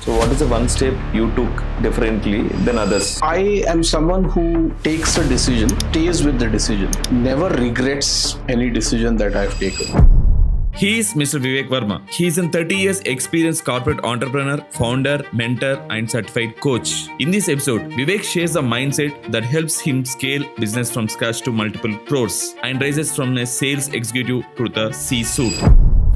So what is the one step you took differently than others? I am someone who takes a decision, stays with the decision, never regrets any decision that I've taken. He is Mr. Viiveck Verma. He is a 30 years experienced corporate entrepreneur, founder, mentor, and certified coach. In this episode, Viiveck shares a mindset that helps him scale business from scratch to multiple crores and rises from a sales executive to the C-suite.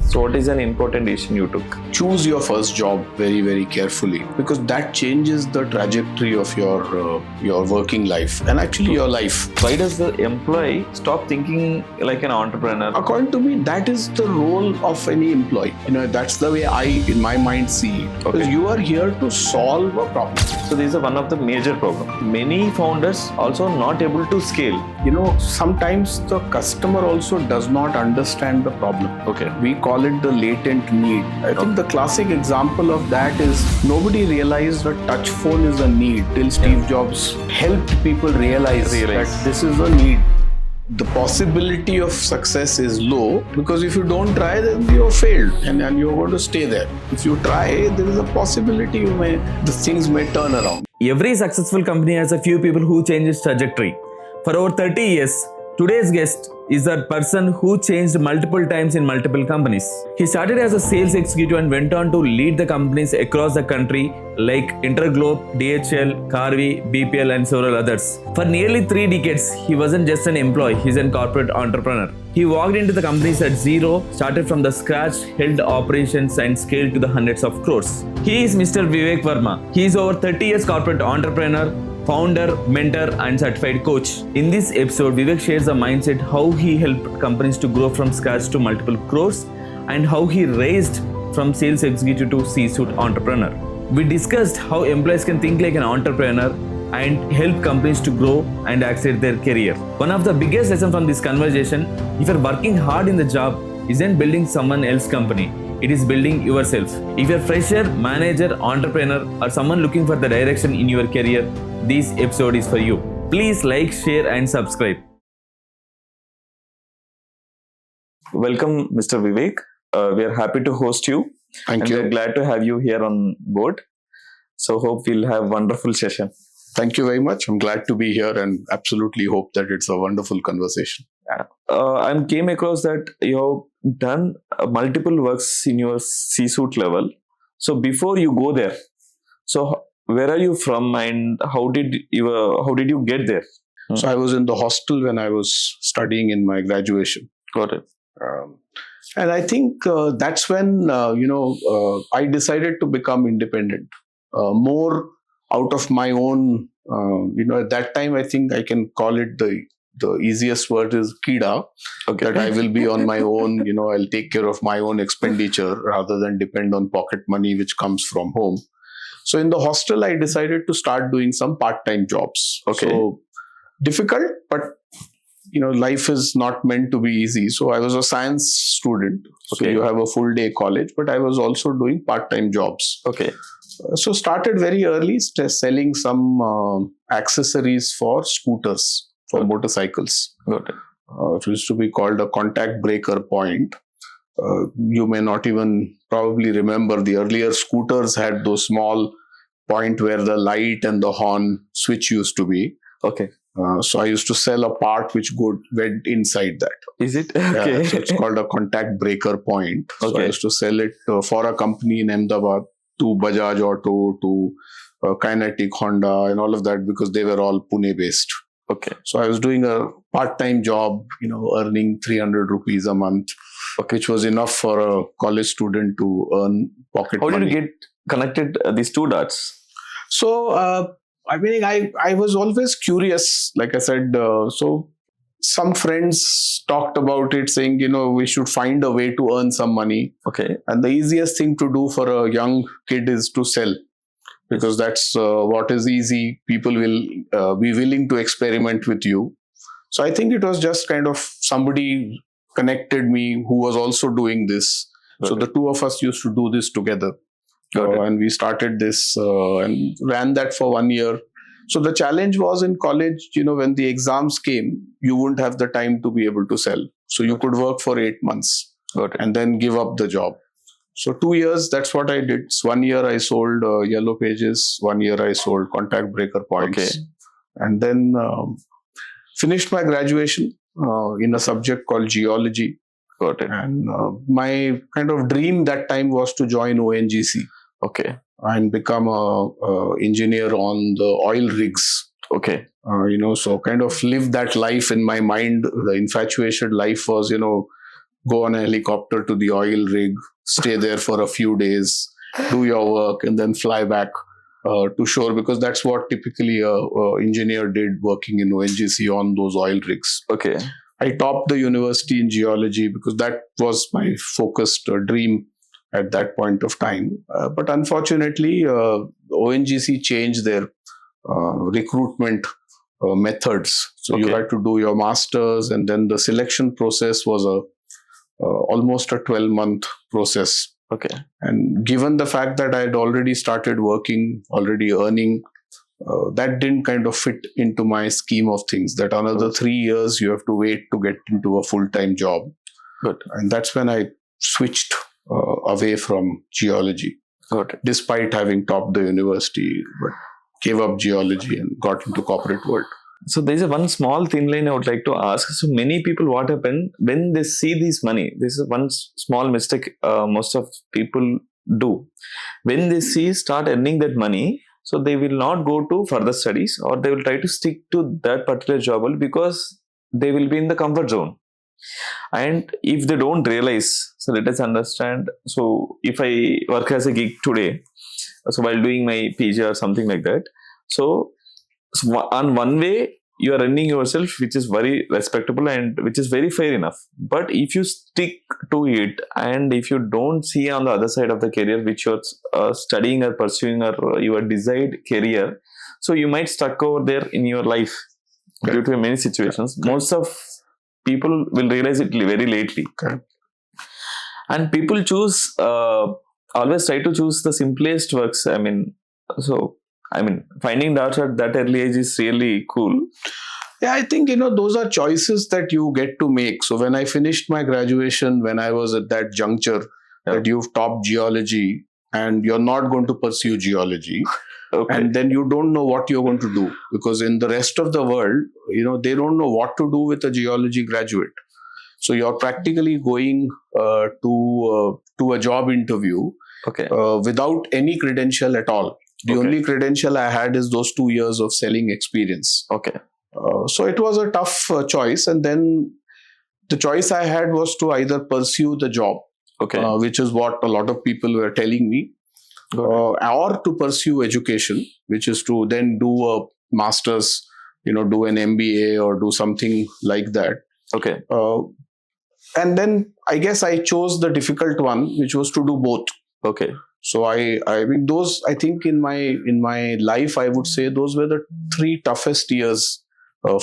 So what is an important decision you took? Choose your first job very, very carefully because that changes the trajectory of your working life and actually your life. Why does the employee stop thinking like an entrepreneur? According to me, that is the role of any employee. That's the way I, in my mind, see it. Because you are here to solve a problem. So this is one of the major problems. Many founders also not able to scale. Sometimes the customer also does not understand the problem. Okay. We call it the latent need. I think the classic example of that is nobody realized a touch phone is a need till Steve Jobs helped people realize that this is a need. The possibility of success is low because if you don't try, then you have failed and you're going to stay there. If you try, there is a possibility the things may turn around. Every successful company has a few people who change its trajectory. For over 30 years, today's guest is that person who changed multiple times in multiple companies. He started as a sales executive and went on to lead the companies across the country like InterGlobe, DHL, Karvy, BPL and several others. For nearly 3 decades, he wasn't just an employee, he's a corporate entrepreneur. He walked into the companies at zero, started from the scratch, held operations and scaled to the hundreds of crores. He is Mr. Viiveck Verma. He is over 30 years corporate entrepreneur, founder, mentor and certified coach. In this episode, Viiveck shares a mindset how he helped companies to grow from scratch to multiple crores and how he raised from sales executive to C-suite entrepreneur. We discussed how employees can think like an entrepreneur and help companies to grow and accelerate their career. One of the biggest lessons from this conversation, if you're working hard in the job, isn't building someone else's company. It is building yourself. If you're a fresher, manager, entrepreneur or someone looking for the direction in your career, this episode is for you. Please like, share and subscribe. Welcome, Mr. Viiveck. We are happy to host you. Thank you. We're glad to have you here on board. So hope we'll have a wonderful session. Thank you very much. I'm glad to be here and absolutely hope that it's a wonderful conversation. I came across that you have done multiple works in your C-suite level. So before you go there, so where are you from and how did you get there? So I was in the hostel when I was studying in my graduation. Got it. And I think that's when, I decided to become independent. More out of my own, at that time, I think I can call it the easiest word is Kida. Okay. That I will be on my own, I'll take care of my own expenditure rather than depend on pocket money which comes from home. So in the hostel, I decided to start doing some part-time jobs. Okay. So difficult, but life is not meant to be easy. So I was a science student. Okay. So you have a full day college, but I was also doing part-time jobs. Okay. So started very early selling some accessories for scooters, for motorcycles. Got it. It used to be called a contact breaker point. You may not even probably remember the earlier scooters had those small point where the light and the horn switch used to be. Okay. So I used to sell a part which went inside that. Is it? Okay. Yeah, so it's called a contact breaker point. So Okay. I used to sell it for a company in Ahmedabad to Bajaj Auto, to Kinetic Honda and all of that because they were all Pune based. Okay. So I was doing a part-time job, earning 300 rupees a month, which was enough for a college student to earn pocket money. How did you get connected these two dots? So, I was always curious, like I said. So some friends talked about it saying, we should find a way to earn some money. Okay. And the easiest thing to do for a young kid is to sell. Because that's what is easy. People will be willing to experiment with you. So I think it was just kind of somebody connected me who was also doing this. So the two of us used to do this together. And we started this and ran that for 1 year. So the challenge was in college, when the exams came, you wouldn't have the time to be able to sell. So you could work for 8 months and then give up the job. So 2 years, that's what I did. 1 year I sold Yellow Pages. 1 year I sold Contact Breaker Points. Okay. And then finished my graduation in a subject called geology. Got it. And my kind of dream that time was to join ONGC Okay. and become a engineer on the oil rigs. Okay. So kind of live that life in my mind. The infatuated life was, go on a helicopter to the oil rig, stay there for a few days, do your work, and then fly back to shore, because that's what typically a engineer did working in ONGC on those oil rigs. Okay. I topped the university in geology because that was my focused dream at that point of time. But unfortunately, ONGC changed their recruitment methods. So you Okay. had to do your master's, and then the selection process was almost a 12-month process. Okay. And given the fact that I had already started working, already earning, that didn't kind of fit into my scheme of things, that another 3 years you have to wait to get into a full-time job. Good. And that's when I switched away from geology, Got it. despite having topped the university, but gave up geology and got into corporate world. So there is a one small thin line I would like to ask. So many people, what happen when they see this money? This is one small mistake most of people do. When they start earning that money, so they will not go to further studies, or they will try to stick to that particular job because they will be in the comfort zone. And if they don't realize, so let us understand. So if I work as a gig today, so while doing my PG or something like that, so on one way you are earning yourself, which is very respectable and which is very fair enough. But if you stick to it, and if you don't see on the other side of the career which you're studying or pursuing, or your desired career, so you might stuck over there in your life due to many situations. Most of people will realize it very lately. And people choose always try to choose the simplest works. Finding that at that early age is really cool. Yeah, I think, those are choices that you get to make. So when I finished my graduation, when I was at that juncture that you've topped geology and you're not going to pursue geology, and then you don't know what you're going to do, because in the rest of the world, they don't know what to do with a geology graduate. So you're practically going to a job interview without any credential at all. The only credential I had is those 2 years of selling experience. So it was a tough choice. And then the choice I had was to either pursue the job, which is what a lot of people were telling me, or to pursue education, which is to then do a master's, do an MBA or do something like that. And then I guess I chose the difficult one, which was to do both. So I mean, those, I think in my life, I would say those were the 3 toughest years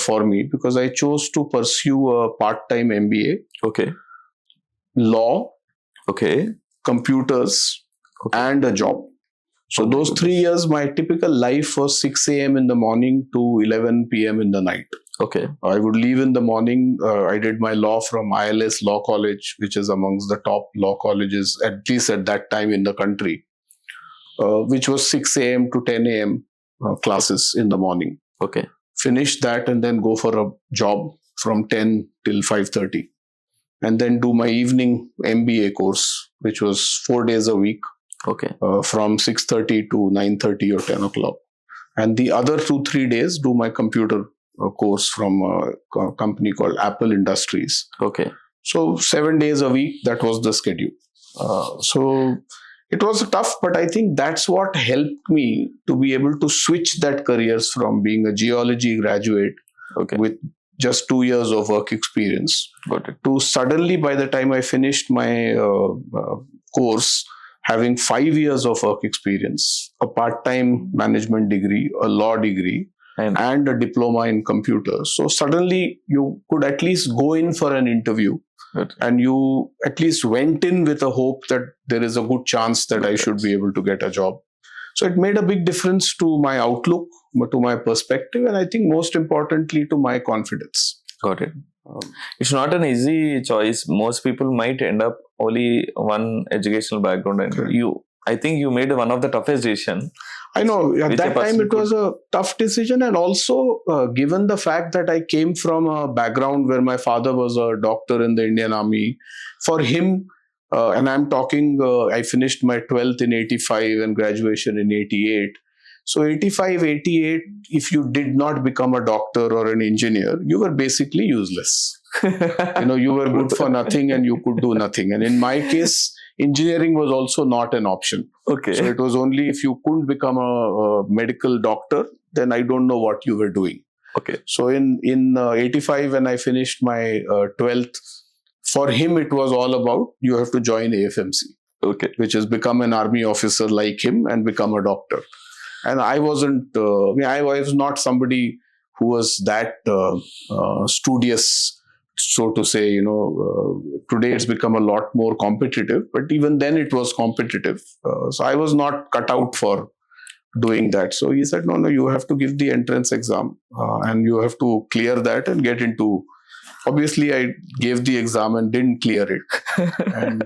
for me, because I chose to pursue a part-time MBA, law, computers, and a job. So those 3 years, my typical life was 6 a.m. in the morning to 11 p.m. in the night. I would leave in the morning. I did my law from ILS Law College, which is amongst the top law colleges, at least at that time in the country, which was 6 a.m. to 10 a.m. Classes in the morning. Finish that and then go for a job from 10 till 5:30. And then do my evening MBA course, which was 4 days a week, from 6:30 to 9:30 or 10 o'clock. And the other 2-3 days do my computer course from a company called Apple Industries. So 7 days a week, that was the schedule. So it was tough, but I think that's what helped me to be able to switch that careers from being a geology graduate with just 2 years of work experience to suddenly, by the time I finished my course, having 5 years of work experience, a part-time management degree, a law degree, and a diploma in computers. So suddenly you could at least go in for an interview, and you at least went in with a hope that there is a good chance that I should be able to get a job. So it made a big difference to my outlook, to my perspective, and I think most importantly to my confidence. Got it. It's not an easy choice. Most people might end up only one educational background, and I think you made one of the toughest decision. I know at Which that a time person it was a tough decision, and also given the fact that I came from a background where my father was a doctor in the Indian Army, for him, and I'm talking, I finished my 12th in 85 and graduation in 88. So 85, 88, if you did not become a doctor or an engineer, you were basically useless. You were good for nothing and you could do nothing. And in my case, engineering was also not an option. Okay. So it was only if you couldn't become a medical doctor, then I don't know what you were doing. Okay. So in 85, when I finished my 12th, for him it was all about you have to join AFMC. Okay. Which is become an army officer like him and become a doctor. And I wasn't, I was not somebody who was that studious, so to say. Today it's become a lot more competitive, but even then it was competitive. So I was not cut out for doing that. So he said, no, you have to give the entrance exam and you have to clear that and get into. Obviously, I gave the exam and didn't clear it and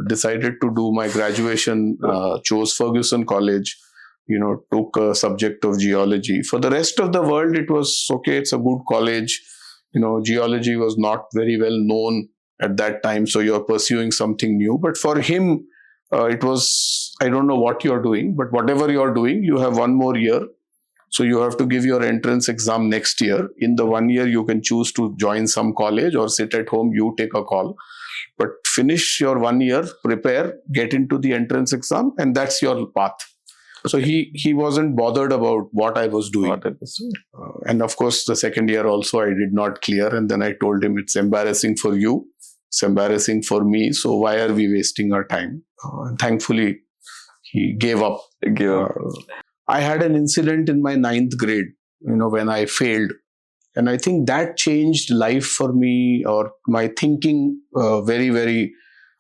decided to do my graduation, chose Ferguson College. Took a subject of geology. For the rest of the world, it was okay, it's a good college. Geology was not very well known at that time, so you're pursuing something new. But for him, it was, I don't know what you're doing, but whatever you're doing, you have one more year. So you have to give your entrance exam next year. In the 1 year, you can choose to join some college or sit at home, you take a call. But finish your 1 year, prepare, get into the entrance exam, and that's your path. So he wasn't bothered about what I was doing. And of course, the second year also I did not clear. And then I told him, it's embarrassing for you. It's embarrassing for me. So why are we wasting our time? Thankfully, he gave up. I had an incident in my 9th grade, when I failed. And I think that changed life for me, or my thinking very, very,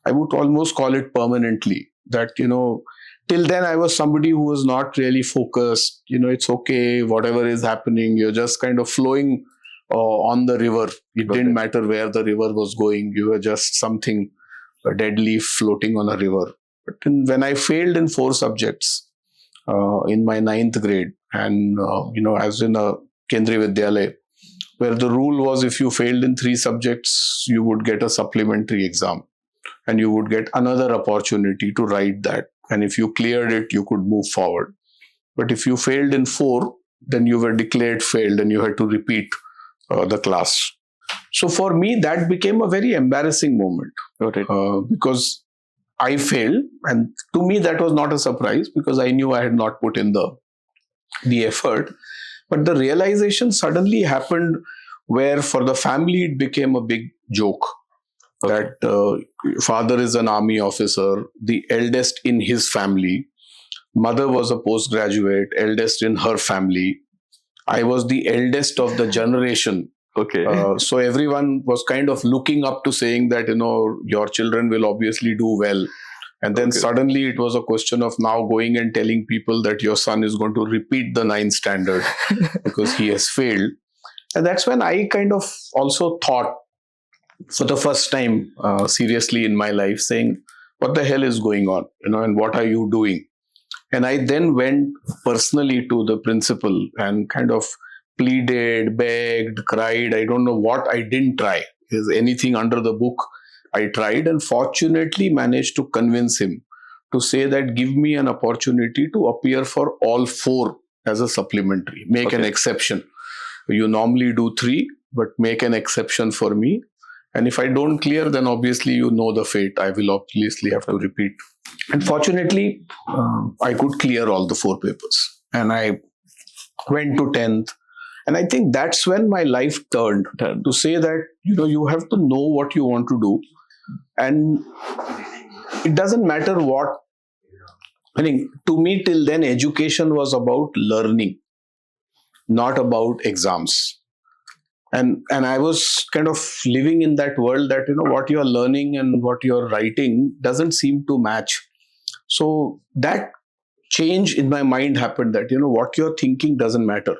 I would almost call it permanently. That, till then, I was somebody who was not really focused. It's okay, whatever is happening. You're just kind of flowing on the river. It didn't matter where the river was going. You were just something, a dead leaf floating on a river. But when I failed in 4 subjects in my 9th grade, and, as in a Kendriya Vidyalaya, where the rule was if you failed in 3 subjects, you would get a supplementary exam and you would get another opportunity to write that. And if you cleared it, you could move forward. But if you failed in 4, then you were declared failed and you had to repeat the class. So for me, that became a very embarrassing moment because I failed. And to me, that was not a surprise because I knew I had not put in the effort. But the realization suddenly happened where for the family, it became a big joke. That father is an army officer, the eldest in his family. Mother was a postgraduate, eldest in her family. I was the eldest of the generation. So everyone was kind of looking up to saying that, your children will obviously do well. And then suddenly it was a question of now going and telling people that your son is going to repeat the 9th standard because he has failed. And that's when I kind of also thought, for the first time seriously in my life, saying, what the hell is going on, and what are you doing? And I then went personally to the principal and kind of pleaded, begged, cried. I don't know what I didn't try. Is anything under the book I tried, and fortunately managed to convince him to say that give me an opportunity to appear for all 4 as a supplementary. Make an exception. You normally do 3, but make an exception for me. And if I don't clear, then obviously the fate. I will obviously have to repeat. And fortunately, I could clear all the 4 papers. And I went to 10th. And I think that's when my life turned to say that, you have to know what you want to do. And it doesn't matter what. I think to me, till then, education was about learning, not about exams. And I was kind of living in that world that, what you're learning and what you're writing doesn't seem to match. So that change in my mind happened that, what you're thinking doesn't matter.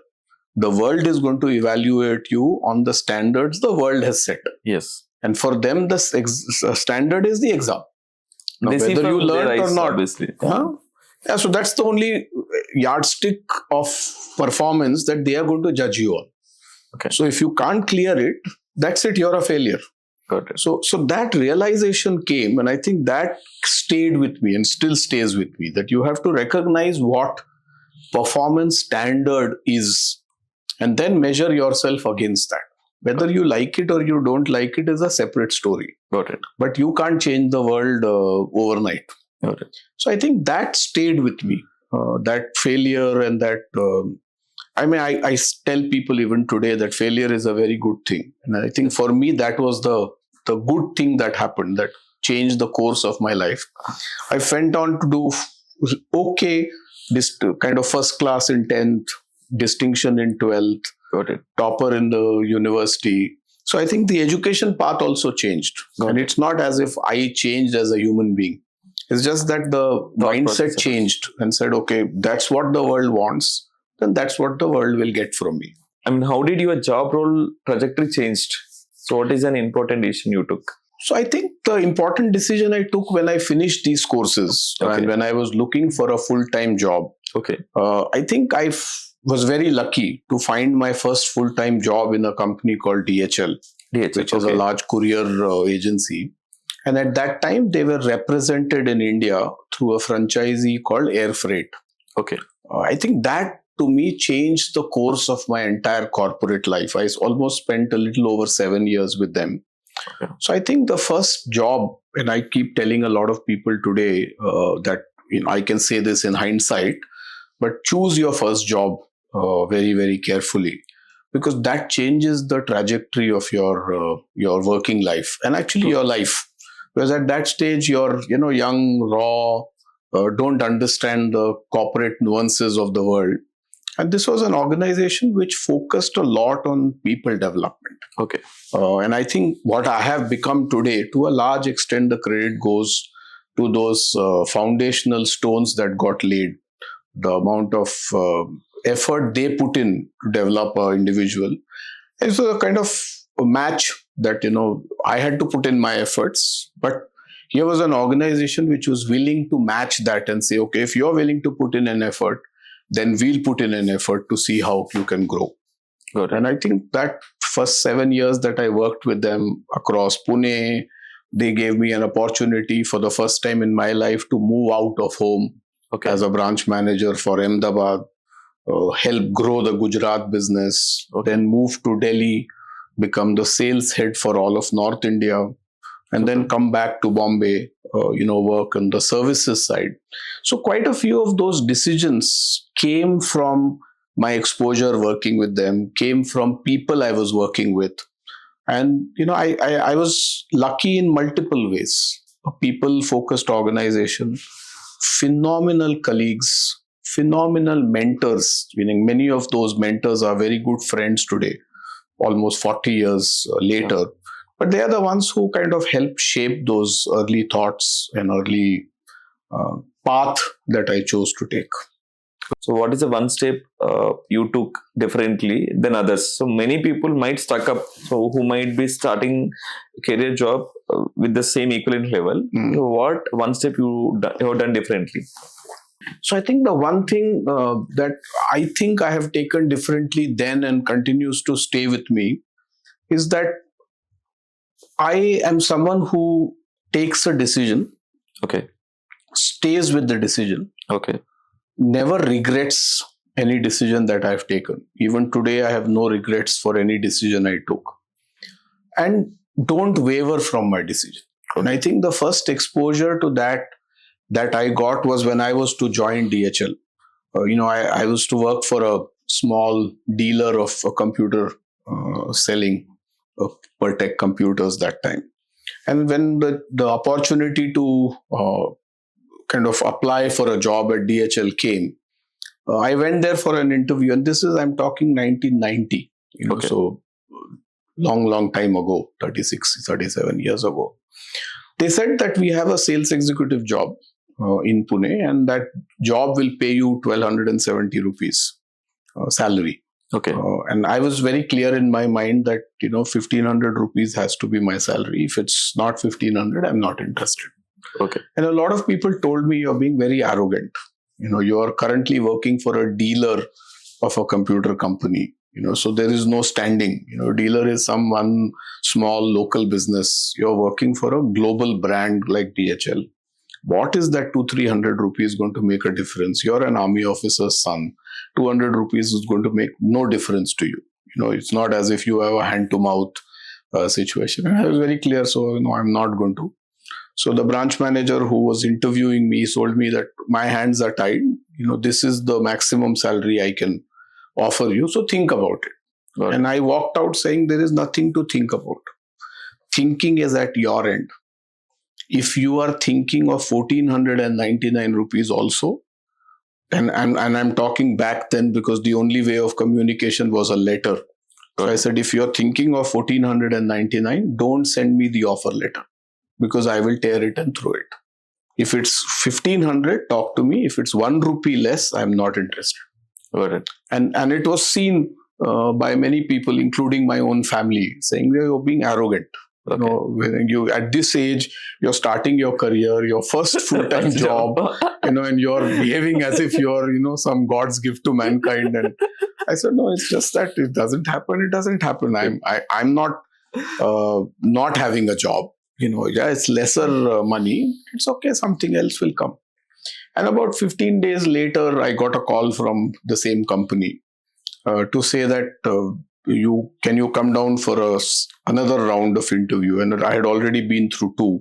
the world is going to evaluate you on the standards the world has set. Yes. And for them, the standard is the exam. Now, They see whether you from their learn or eyes, not. obviously. Huh? Yeah, so that's the only yardstick of performance that they are going to judge you on. Okay. So if you can't clear it, that's it, you're a failure. Got it. So that realization came, and I think that stayed with me and still stays with me, that you have to recognize what performance standard is and then measure yourself against that. Whether you like it or you don't like it is a separate story. Got it. But you can't change the world overnight. Got it. So I think that stayed with me. That failure and that, I tell people even today that failure is a very good thing. And I think for me, that was the good thing that happened, that changed the course of my life. I went on to do okay, this kind of first class in 10th, distinction in 12th, Got it. topper in the university. So I think the education path also changed. And it's not as if I changed as a human being. It's just that the mindset changed and said, okay, that's what the world wants, then that's what the world will get from me. I mean, how did your job role trajectory changed? So what is an important decision you took? So I think the important decision I took when I finished these courses and when I was looking for a full-time job, I think I was very lucky to find my first full-time job in a company called DHL, which is a large courier agency. And at that time, they were represented in India through a franchisee called Air Freight. Okay. I think that to me changed the course of my entire corporate life. I almost spent a little over 7 years with them. Okay. So I think the first job, and I keep telling a lot of people today that I can say this in hindsight, but choose your first job very, very carefully, because that changes the trajectory of your working life and actually your life. Because at that stage, you're young, raw, don't understand the corporate nuances of the world. And this was an organization which focused a lot on people development. Okay. And I think what I have become today, to a large extent, the credit goes to those foundational stones that got laid. The amount of effort they put in to develop an individual. It's a kind of a match that, I had to put in my efforts, but here was an organization which was willing to match that and say, okay, if you're willing to put in an effort, then we'll put in an effort to see how you can grow. Good. And I think that first 7 years that I worked with them across Pune, they gave me an opportunity for the first time in my life to move out of home as a branch manager for Ahmedabad, help grow the Gujarat business, then move to Delhi, become the sales head for all of North India, and then come back to Bombay, work on the services side. So quite a few of those decisions came from my exposure working with them, came from people I was working with. And, I was lucky in multiple ways. A people-focused organization, phenomenal colleagues, phenomenal mentors, meaning many of those mentors are very good friends today, almost 40 years later. But they are the ones who kind of help shape those early thoughts and early path that I chose to take. So what is the one step you took differently than others? So many people might stuck up, so who might be starting career job with the same equivalent level. So what one step you have done differently? So I think the one thing that I think I have taken differently then and continues to stay with me is that I am someone who takes a decision, stays with the decision, never regrets any decision that I've taken. Even today, I have no regrets for any decision I took, and don't waver from my decision. And I think the first exposure to that I got was when I was to join DHL. I was to work for a small dealer of computer selling per tech computers that time. And when the opportunity to kind of apply for a job at DHL came, I went there for an interview, and I'm talking 1990, so long time ago, 36, 37 years ago. They said that we have a sales executive job in Pune, and that job will pay you 1,270 rupees salary. Okay. And I was very clear in my mind that, 1,500 rupees has to be my salary. If it's not 1,500, I'm not interested. Okay. And a lot of people told me you're being very arrogant. You are currently working for a dealer of a computer company. So there is no standing. Dealer is one small local business. You're working for a global brand like DHL. What is that 200-300 rupees going to make a difference? You're an army officer's son. 200 rupees is going to make no difference to you. It's not as if you have a hand-to-mouth situation. And I was very clear, so I'm not going to. So the branch manager who was interviewing me told me that my hands are tied. This is the maximum salary I can offer you. So think about it. Right. And I walked out saying there is nothing to think about. Thinking is at your end. If you are thinking of 1,499 rupees also, and I'm talking back then because the only way of communication was a letter. So I said, if you're thinking of 1,499, don't send me the offer letter because I will tear it and throw it. If it's 1,500, talk to me. If it's 1 rupee less, I'm not interested. Got it. And it was seen by many people, including my own family, saying you're being arrogant. Okay. When you at this age, you're starting your career, your first full-time job, and you're behaving as if you're, some God's gift to mankind. And I said, no, it's just that it doesn't happen. It doesn't happen. I'm not having a job. It's lesser money. It's okay. Something else will come. And about 15 days later, I got a call from the same company to say that can you come down for another round of interview? And I had already been through 2.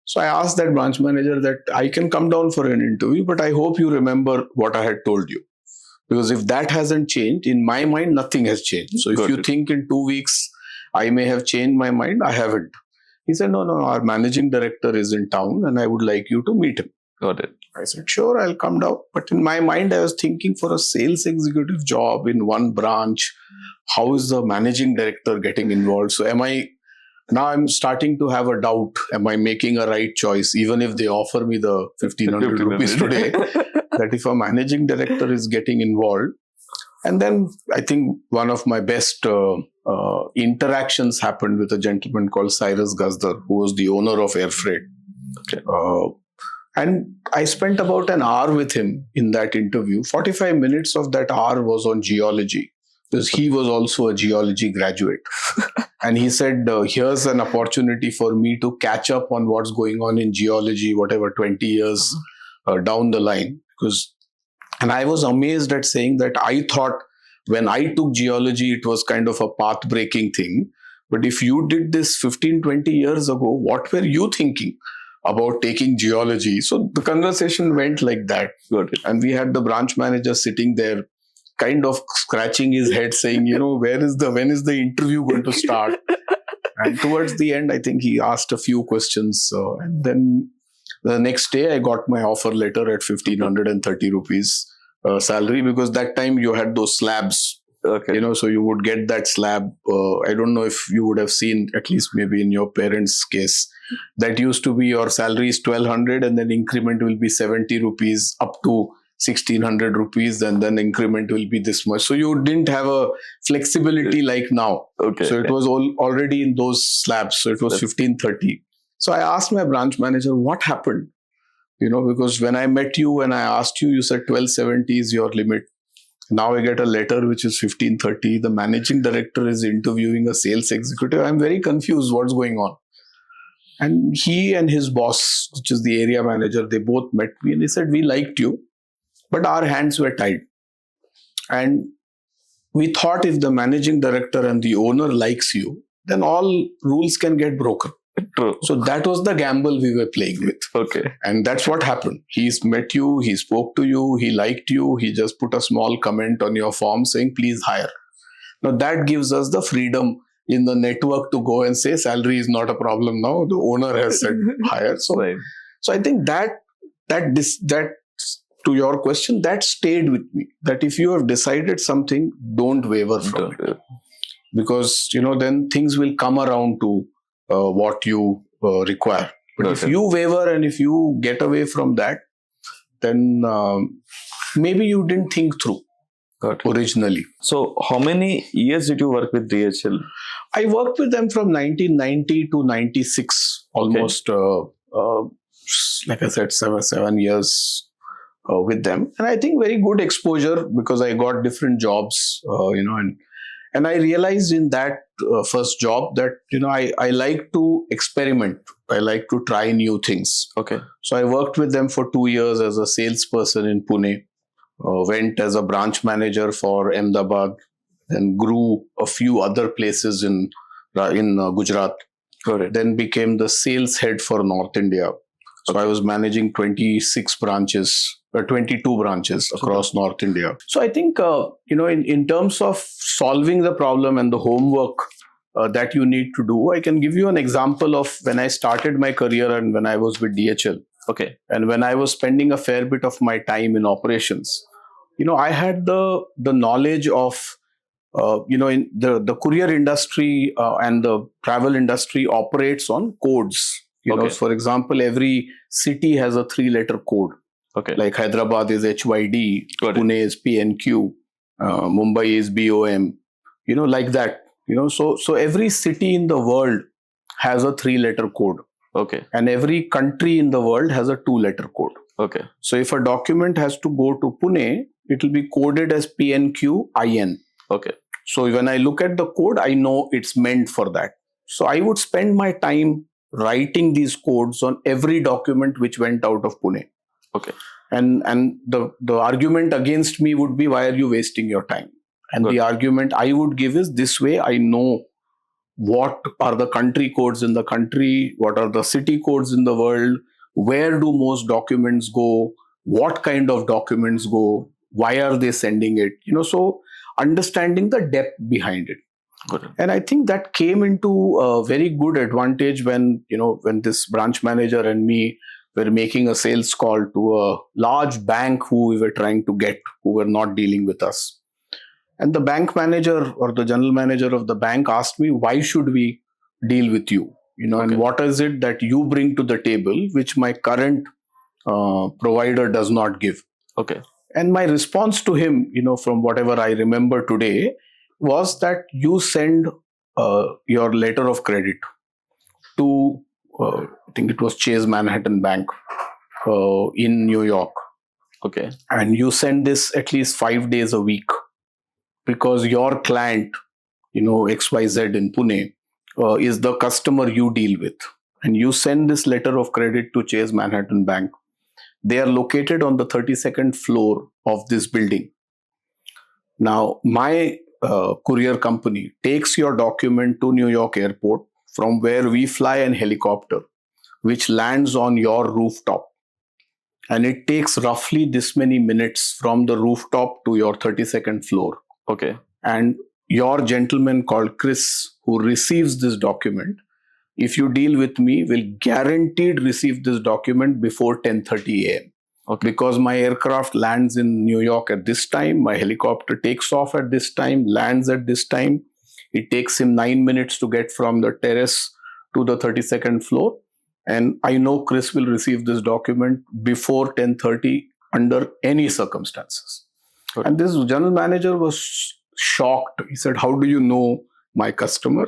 So I asked that branch manager that I can come down for an interview, but I hope you remember what I had told you. Because if that hasn't changed, in my mind, nothing has changed. So if you think in 2 weeks, I may have changed my mind, I haven't. He said, no, our managing director is in town and I would like you to meet him. Got it. I said, sure, I'll come down. But in my mind, I was thinking for a sales executive job in one branch, how is the managing director getting involved? So I'm starting to have a doubt. Am I making a right choice? Even if they offer me the 1,500 rupees today, that if a managing director is getting involved. And then I think one of my best interactions happened with a gentleman called Cyrus Gazdar, who was the owner of Air Freight. Okay. And I spent about an hour with him in that interview. 45 minutes of that hour was on geology, because he was also a geology graduate. And he said, here's an opportunity for me to catch up on what's going on in geology, 20 years down the line. And I was amazed at saying that I thought when I took geology, it was kind of a path-breaking thing. But if you did this 15-20 years ago, what were you thinking about taking geology? So the conversation went like that. Got it. And we had the branch manager sitting there, kind of scratching his head saying, when is the interview going to start? And towards the end, I think he asked a few questions. And then the next day, I got my offer letter at 1,530 rupees salary, because that time you had those slabs. Okay. So you would get that slab. I don't know if you would have seen, at least maybe in your parents' case, that used to be your salary is 1,200 and then increment will be 70 rupees up to 1,600 rupees, and then increment will be this much. So you didn't have a flexibility like now. Okay. So it was already in those slabs. So it was 1,530. So I asked my branch manager, what happened? Because when I met you and I asked you, you said 1,270 is your limit. Now I get a letter which is 1,530. The managing director is interviewing a sales executive. I'm very confused. What's going on? And he and his boss, which is the area manager, they both met me and they said, we liked you, but our hands were tied. And we thought if the managing director and the owner likes you, then all rules can get broken. True. So that was the gamble we were playing with. Okay. And that's what happened. He's met you, he spoke to you, he liked you, he just put a small comment on your form saying, please hire. Now that gives us the freedom in the network to go and say, salary is not a problem now. The owner has said hire. So, Right. So I think that to your question, that stayed with me. That if you have decided something, don't waver from it. Because, then things will come around to what you require. But if you waver and if you get away from that, then maybe you didn't think through. Got it. originally. So how many years did you work with DHL? I worked with them from 1990 to 96, almost, like I said, seven years with them. And I think very good exposure because I got different jobs, and I realized in that first job that, I like to experiment. I like to try new things. Okay. So I worked with them for 2 years as a salesperson in Pune, went as a branch manager for Ahmedabad, then grew a few other places in Gujarat, Got it. then became the sales head for North India. So I was managing 22 branches across North India. So I think, in terms of solving the problem and the homework that you need to do, I can give you an example of when I started my career and when I was with DHL. Okay. And when I was spending a fair bit of my time in operations, I had the knowledge of, in the courier industry and the travel industry operates on codes. Okay. For example, every city has a 3-letter code. Okay. Like Hyderabad is HYD, Got it. Pune is PNQ, Mumbai is BOM, like that. So every city in the world has a 3-letter code. Okay. And every country in the world has a 2-letter code. Okay. So if a document has to go to Pune, it will be coded as PNQIN. Okay. So when I look at the code, I know it's meant for that. So I would spend my time writing these codes on every document which went out of Pune. Okay. And the argument against me would be, why are you wasting your time? And the argument I would give is, this way I know what are the country codes in the country, what are the city codes in the world, where do most documents go, what kind of documents go, why are they sending it? So understanding the depth behind it. Got it. And I think that came into a very good advantage when this branch manager and me were making a sales call to a large bank who we were trying to get, who were not dealing with us. And the bank manager or the general manager of the bank asked me, why should we deal with you? And what is it that you bring to the table which my current provider does not give? Okay. And my response to him, from whatever I remember today, was that you send your letter of credit to, I think it was Chase Manhattan Bank in New York. Okay. And you send this at least 5 days a week because your client, XYZ in Pune, is the customer you deal with. And you send this letter of credit to Chase Manhattan Bank. They are located on the 32nd floor of this building. Now, my courier company takes your document to New York airport, from where we fly an helicopter, which lands on your rooftop. And it takes roughly this many minutes from the rooftop to your 32nd floor. Okay. And your gentleman called Chris, who receives this document, if you deal with me, will guaranteed receive this document before 10:30 a.m. Okay. Because my aircraft lands in New York at this time, my helicopter takes off at this time, lands at this time. It takes him 9 minutes to get from the terrace to the 32nd floor. And I know Chris will receive this document before 10:30 under any circumstances. Okay. And this general manager was shocked. He said, how do you know my customer?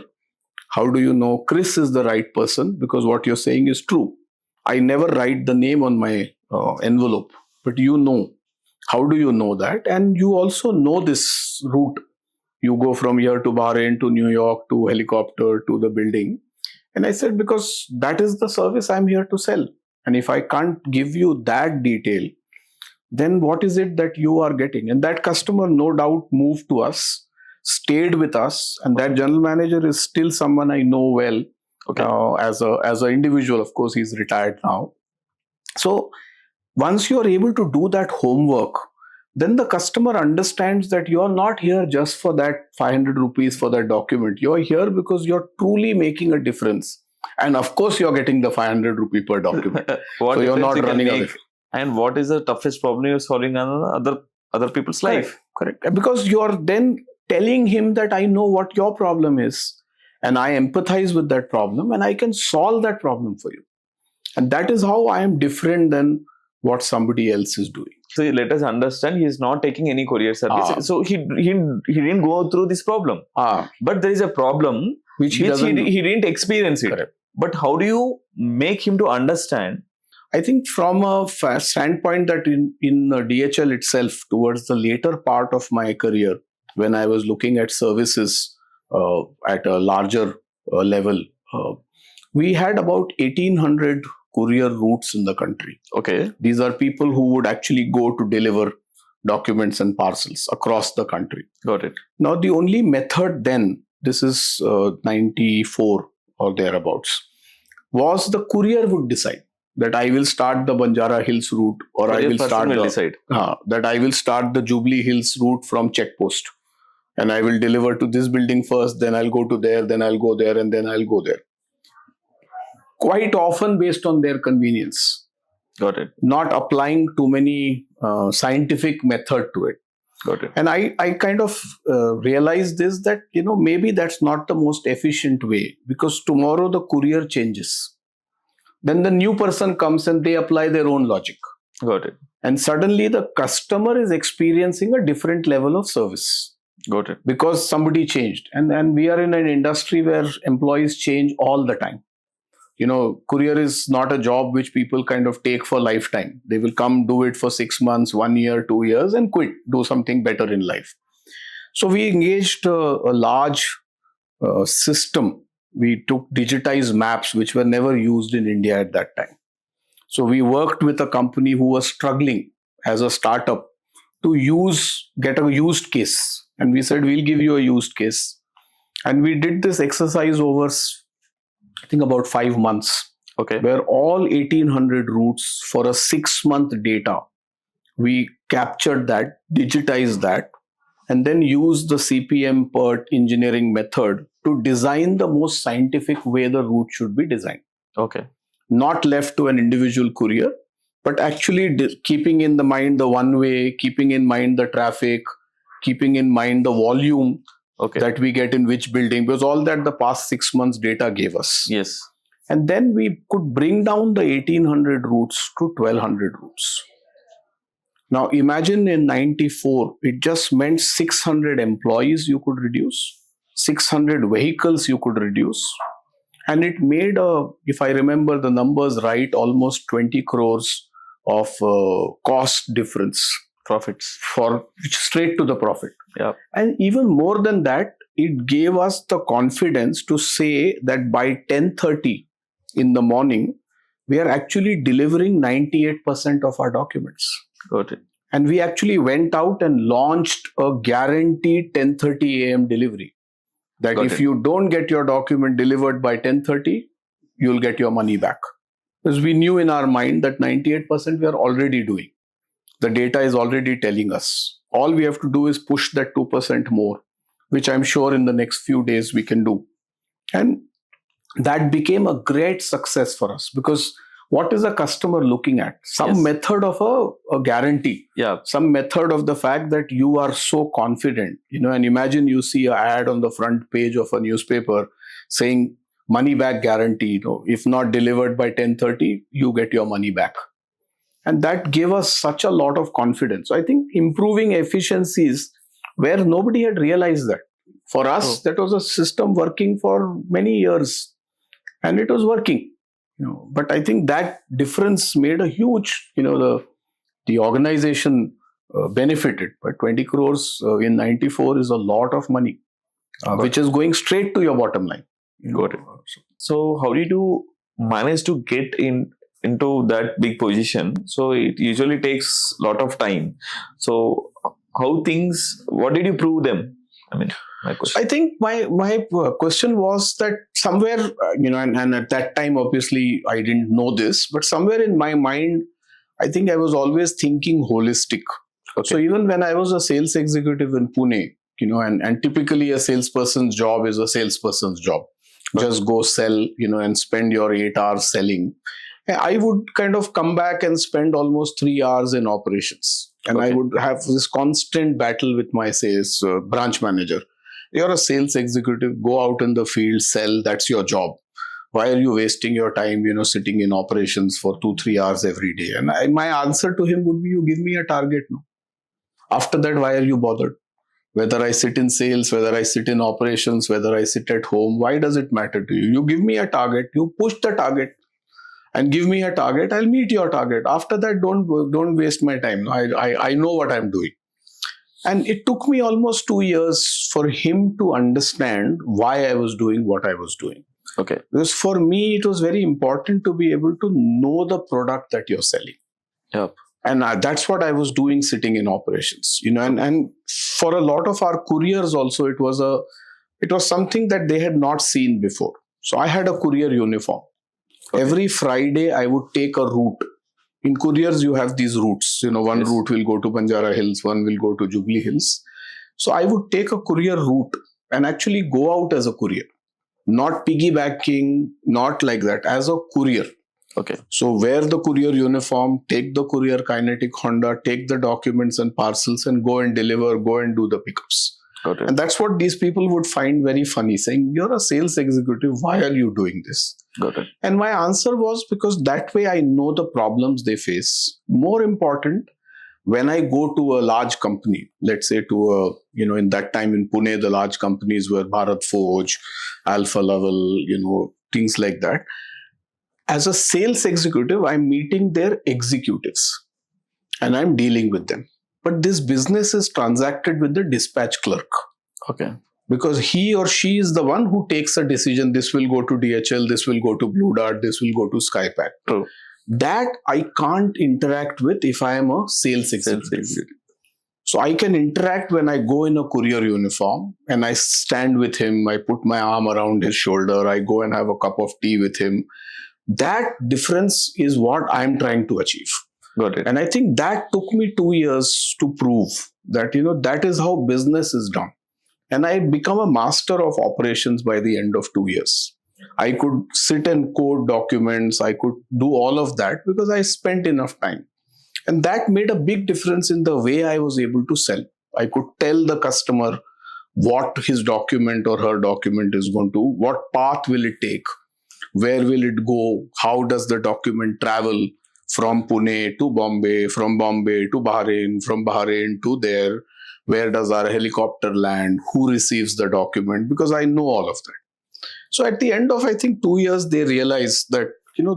How do you know Chris is the right person? Because what you're saying is true. I never write the name on my envelope, but you know. How do you know that? And you also know this route. You go from here to Bahrain to New York to helicopter to the building. And I said, because that is the service I'm here to sell. And if I can't give you that detail, then what is it that you are getting? And that customer, no doubt, moved to us, stayed with us, and that general manager is still someone I know well. Okay. As an individual. Of course, he's retired now. So once you are able to do that homework, then the customer understands that you're not here just for that 500 rupees for that document. You're here because you're truly making a difference. And of course, you're getting the 500 rupee per document. So you're not running away. And what is the toughest problem you're solving on other people's life? Correct. Because you're then telling him that I know what your problem is. And I empathize with that problem and I can solve that problem for you. And that is how I am different than what somebody else is doing. So let us understand, he is not taking any courier service. Ah. So he didn't go through this problem. But there is a problem Which he didn't experience it. Correct. But how do you make him to understand? I think from a standpoint that in DHL itself, towards the later part of my career, when I was looking at services at a larger level, we had about 1,800 courier routes in the country. Okay. These are people who would actually go to deliver documents and parcels across the country. Got it. Now, the only method then, this is 94 or thereabouts, was the courier would decide that I will start the Banjara Hills route, or I will start that I will start the Jubilee Hills route from checkpost, and I will deliver to this building first, then I'll go to there, then I'll go there, and then I'll go there. Quite often based on their convenience. Got it. Not applying too many scientific method to it. Got it. And I kind of realized this, that maybe that's not the most efficient way, because tomorrow the courier changes. Then the new person comes and they apply their own logic. Got it. And suddenly the customer is experiencing a different level of service. Got it. Because somebody changed. And we are in an industry where employees change all the time. Courier is not a job which people kind of take for lifetime. They will come, do it for 6 months, 1 year, 2 years, and quit, do something better in life. So we engaged a large system. We took digitized maps which were never used in India at that time. So we worked with a company who was struggling as a startup to get a used case. And we said, we'll give you a used case. And we did this exercise over, I think, about 5 months. Okay. Where all 1,800 routes for a 6-month data, we captured that, digitized that, and then used the CPM PERT engineering method to design the most scientific way the route should be designed. Okay. Not left to an individual courier, but actually keeping in the mind the one way, keeping in mind the traffic, keeping in mind the volume that we get in which building, because all that the past 6 months data gave us. Yes. And then we could bring down the 1,800 routes to 1,200 routes. Now imagine in 94, it just meant 600 employees you could reduce, 600 vehicles you could reduce. And it made, if I remember the numbers right, almost 20 crores of cost difference. Profits. Straight to the profit. Yeah. And even more than that, it gave us the confidence to say that by 10:30 in the morning, we are actually delivering 98% of our documents. Got it. And we actually went out and launched a guaranteed 10:30 a.m. delivery. That if you don't get your document delivered by 10:30, you'll get your money back. Because we knew in our mind that 98% we are already doing. The data is already telling us. All we have to do is push that 2% more, which I'm sure in the next few days we can do. And that became a great success for us, because what is a customer looking at? Some method of a guarantee. Yeah. Some method of the fact that you are so confident. And imagine you see an ad on the front page of a newspaper saying money back guarantee. If not delivered by 10:30, you get your money back. And that gave us such a lot of confidence. So I think improving efficiencies where nobody had realized that. For us, that was a system working for many years, and it was working. But I think that difference made a huge, the organization benefited. But 20 crores in 94 is a lot of money, which is going straight to your bottom line. Got it. So how did you manage to get into that big position? So it usually takes a lot of time. So what did you prove them? My question. I think my question was that somewhere, and at that time, obviously, I didn't know this, but somewhere in my mind, I think I was always thinking holistic. Okay. So even when I was a sales executive in Pune, and typically a salesperson's job is a salesperson's job. Just go sell, and spend your 8 hours selling. I would kind of come back and spend almost 3 hours in operations. And I would have this constant battle with my sales branch manager. You're a sales executive, go out in the field, sell, that's your job. why are you wasting your time, sitting in operations for 2-3 hours every day? And my answer to him would be, you give me a target. No? After that, why are you bothered? Whether I sit in sales, whether I sit in operations, whether I sit at home, why does it matter to you? You give me a target, you push the target and give me a target, I'll meet your target. After that, don't waste my time. I know what I'm doing. And it took me almost 2 years for him to understand why I was doing what I was doing. Okay. Because for me, it was very important to be able to know the product that you're selling. Yep. And that's what I was doing sitting in operations, and for a lot of our couriers also, it was something that they had not seen before. So I had a courier uniform. Okay. Every Friday, I would take a route. In couriers, you have these routes. One Yes. route will go to Banjara Hills, one will go to Jubilee Hills. So I would take a courier route and actually go out as a courier. Not piggybacking, not like that, as a courier. Okay. So wear the courier uniform, take the courier kinetic Honda, take the documents and parcels and go and deliver, go and do the pickups. Got it. And that's what these people would find very funny, saying, you're a sales executive, why are you doing this? Got it. And my answer was, because that way I know the problems they face. More important, when I go to a large company, let's say in that time in Pune, the large companies were Bharat Forge, Alpha Level, things like that. As a sales executive, I'm meeting their executives and I'm dealing with them. But this business is transacted with the dispatch clerk. Okay. Because he or she is the one who takes a decision. This will go to DHL, this will go to Blue Dart, this will go to Skypack. True. That I can't interact with if I am a sales executive. So I can interact when I go in a courier uniform and I stand with him, I put my arm around his shoulder, I go and have a cup of tea with him. That difference is what I'm trying to achieve. Got it. And I think that took me 2 years to prove that, that is how business is done. And I become a master of operations by the end of 2 years. I could sit and code documents. I could do all of that because I spent enough time. And that made a big difference in the way I was able to sell. I could tell the customer what his document or her document is going to, what path will it take, where will it go, how does the document travel from Pune to Bombay, from Bombay to Bahrain, from Bahrain to there, where does our helicopter land, who receives the document, because I know all of that. So at the end of, I think, 2 years, they realized that,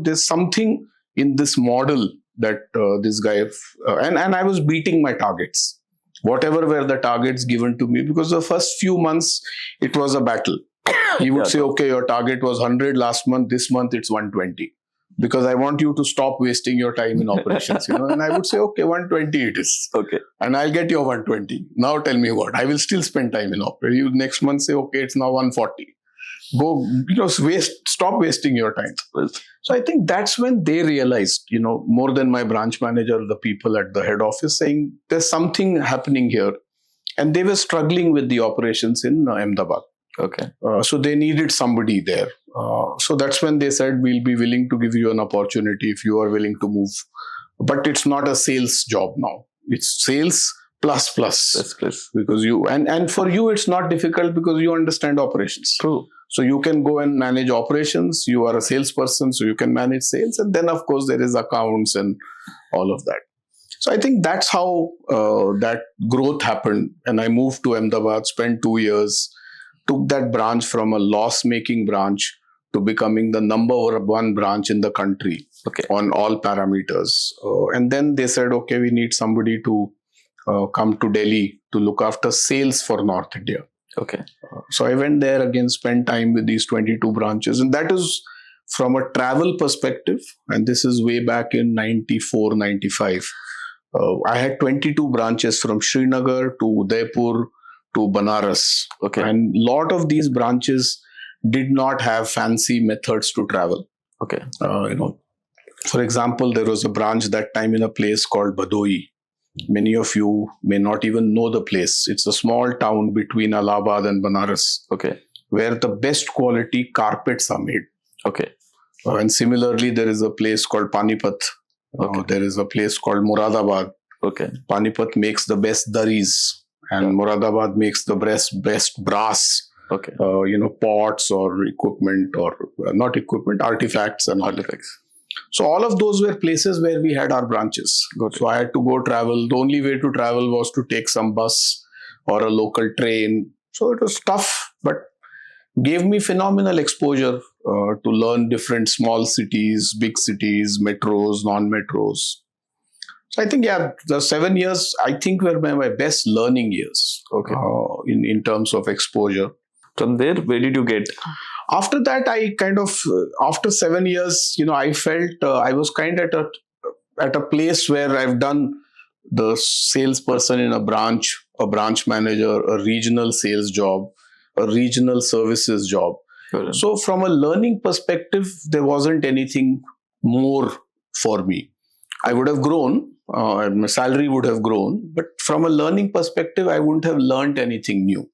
there's something in this model that this guy, and I was beating my targets, whatever were the targets given to me, because the first few months, it was a battle. He would say, okay, your target was 100 last month, this month it's 120. Because I want you to stop wasting your time in operations, and I would say, okay, 120 it is. Okay. And I'll get your 120. Now tell me what, I will still spend time in operations. You next month say, okay, it's now 140. Go, stop wasting your time. So I think that's when they realized, more than my branch manager, the people at the head office saying, there's something happening here. And they were struggling with the operations in Ahmedabad. Okay. So they needed somebody there. So that's when they said, we'll be willing to give you an opportunity if you are willing to move. But it's not a sales job now. It's sales plus. Yes, please. Because and for you, it's not difficult because you understand operations. True. So you can go and manage operations. You are a salesperson, so you can manage sales. And then, of course, there is accounts and all of that. So I think that's how that growth happened. And I moved to Ahmedabad, spent 2 years, took that branch from a loss-making branch to becoming the number one branch in the country. Okay. On all parameters. And then they said, okay, we need somebody to come to Delhi to look after sales for North India. Okay. So I went there again, spent time with these 22 branches. And that is from a travel perspective. And this is way back in 94, 95. I had 22 branches from Srinagar to Udaipur to Banaras. Okay. And a lot of these branches did not have fancy methods to travel. Okay. For example, there was a branch that time in a place called Badoi. Many of you may not even know the place. It's a small town between Allahabad and Banaras. Okay. Where the best quality carpets are made. Okay. And similarly, there is a place called Panipat. Okay. There is a place called Moradabad. Okay. Panipat makes the best daris and Moradabad makes the best brass. Okay. Pots or equipment or not equipment, artifacts and all that. Artifacts. So all of those were places where we had our branches. Got it. So I had to go travel. The only way to travel was to take some bus or a local train. So it was tough, but gave me phenomenal exposure to learn different small cities, big cities, metros, non-metros. So I think, the 7 years, I think were my best learning years. Okay. In terms of exposure. From there, where did you get? After that, I after 7 years, I felt I was kind of at a place where I've done the salesperson in a branch manager, a regional sales job, a regional services job. Correct. So from a learning perspective, there wasn't anything more for me. I would have grown, my salary would have grown, but from a learning perspective, I wouldn't have learned anything new.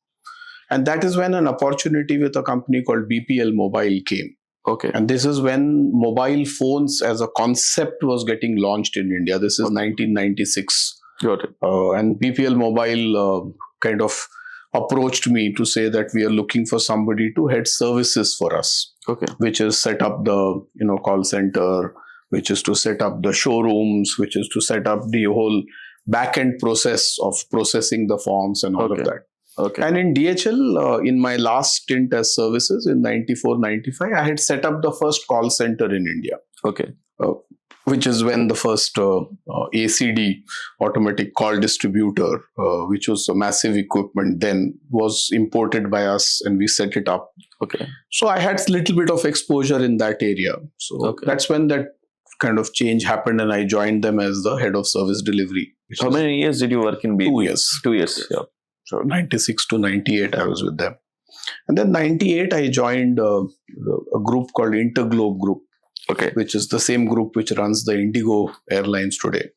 And that is when an opportunity with a company called BPL Mobile came. Okay. And this is when mobile phones as a concept was getting launched in India. This is 1996. Got it. And BPL Mobile kind of approached me to say that we are looking for somebody to head services for us. Okay. Which is set up the call center, which is to set up the showrooms, which is to set up the whole back-end process of processing the forms and all of that. Okay. And in DHL, in my last stint as services in 94, 95, I had set up the first call center in India. Okay. Which is when the first ACD, automatic call distributor, which was a massive equipment then, was imported by us and we set it up. Okay. So I had a little bit of exposure in that area. So that's when that kind of change happened and I joined them as the head of service delivery. How many years did you work in BP? 2 years. 2 years. Yeah. So 96 to 98, I was with them. And then 98, I joined a group called InterGlobe Group. Okay. Which is the same group which runs the Indigo Airlines today.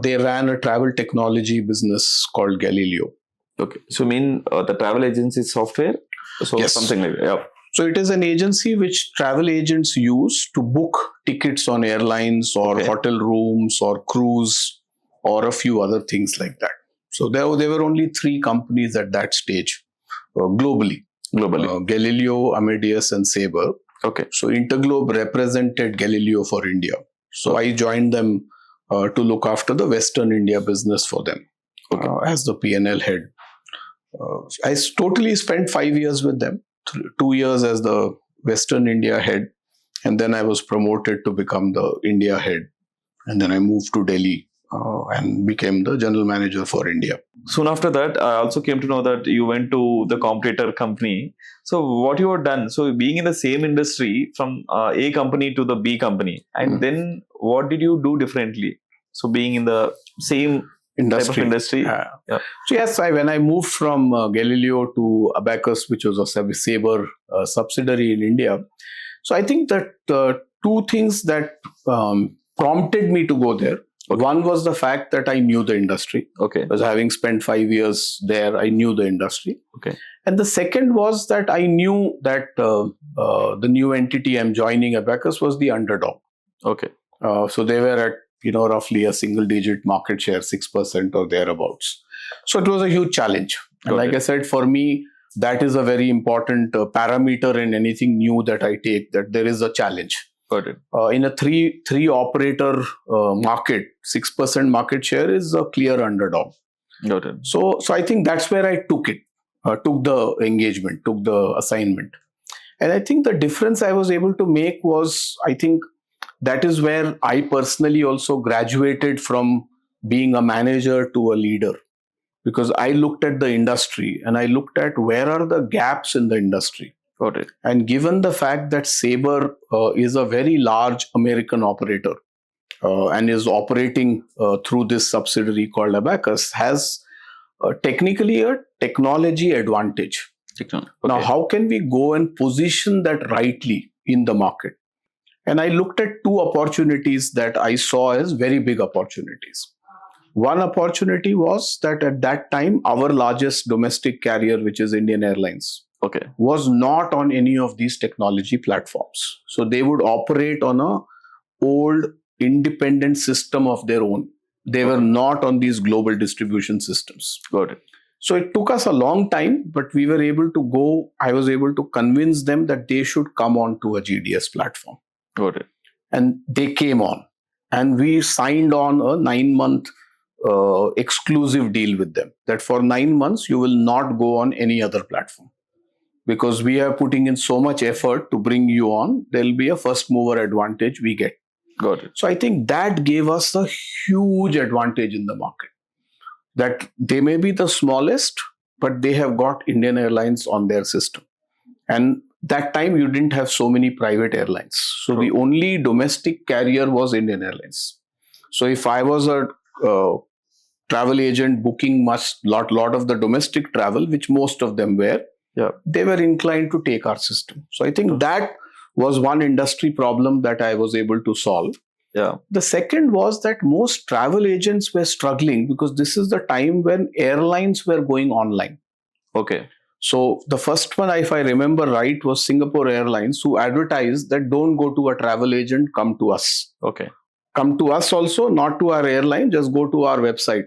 They ran a travel technology business called Galileo. Okay. So you mean the travel agency software? So Yes. Something like that. Yeah. So it is an agency which travel agents use to book tickets on airlines or hotel rooms or cruise or a few other things like that. So there were only 3 companies at that stage globally. Galileo, Amadeus and Sabre. Okay. So InterGlobe represented Galileo for India. So I joined them to look after the Western India business for them as the P&L head. I totally spent 5 years with them, 2 years as the Western India head. And then I was promoted to become the India head. And then I moved to Delhi and became the general manager for India. Soon after that, I also came to know that you went to the competitor company. So what you have done, so being in the same industry from A company to the B company, and then what did you do differently? So being in the same type of industry. Yeah. So yes, when I moved from Galileo to Abacus, which was a Sabre subsidiary in India. So I think that 2 things that prompted me to go there. One was the fact that I knew the industry. Okay. Because having spent 5 years there, I knew the industry. Okay. And the second was that I knew that the new entity I'm joining, Abacus, was the underdog. Okay. So they were at roughly a single-digit market share, 6% or thereabouts. So it was a huge challenge. And like I said, for me, that is a very important parameter in anything new that I take, that there is a challenge. Got it. In a three operator market, 6% market share is a clear underdog. Got it. So I think that's where I took it, took the engagement, took the assignment. And I think the difference I was able to make was, I think that is where I personally also graduated from being a manager to a leader. Because I looked at the industry and I looked at where are the gaps in the industry. Got it. And given the fact that Sabre is a very large American operator and is operating through this subsidiary called Abacus, has technically a technology advantage. Now, how can we go and position that rightly in the market? And I looked at 2 opportunities that I saw as very big opportunities. One opportunity was that at that time, our largest domestic carrier, which is Indian Airlines, was not on any of these technology platforms. So they would operate on a old independent system of their own. They were not on these global distribution systems. Got it. So it took us a long time, but we were able to go. I was able to convince them that they should come on to a GDS platform. Got it. And they came on. And we signed on a 9-month exclusive deal with them, that for 9 months, you will not go on any other platform. Because we are putting in so much effort to bring you on, there will be a first mover advantage we get. Got it. So I think that gave us a huge advantage in the market. That they may be the smallest, but they have got Indian Airlines on their system. And that time you didn't have so many private airlines. So the only domestic carrier was Indian Airlines. So if I was a travel agent booking lot of the domestic travel, which most of them were, they were inclined to take our system. So I think that was one industry problem that I was able to solve. Yeah. The second was that most travel agents were struggling because this is the time when airlines were going online. Okay. So the first one, if I remember right, was Singapore Airlines, who advertised that don't go to a travel agent, come to us. Okay. Come to us also, not to our airline, just go to our website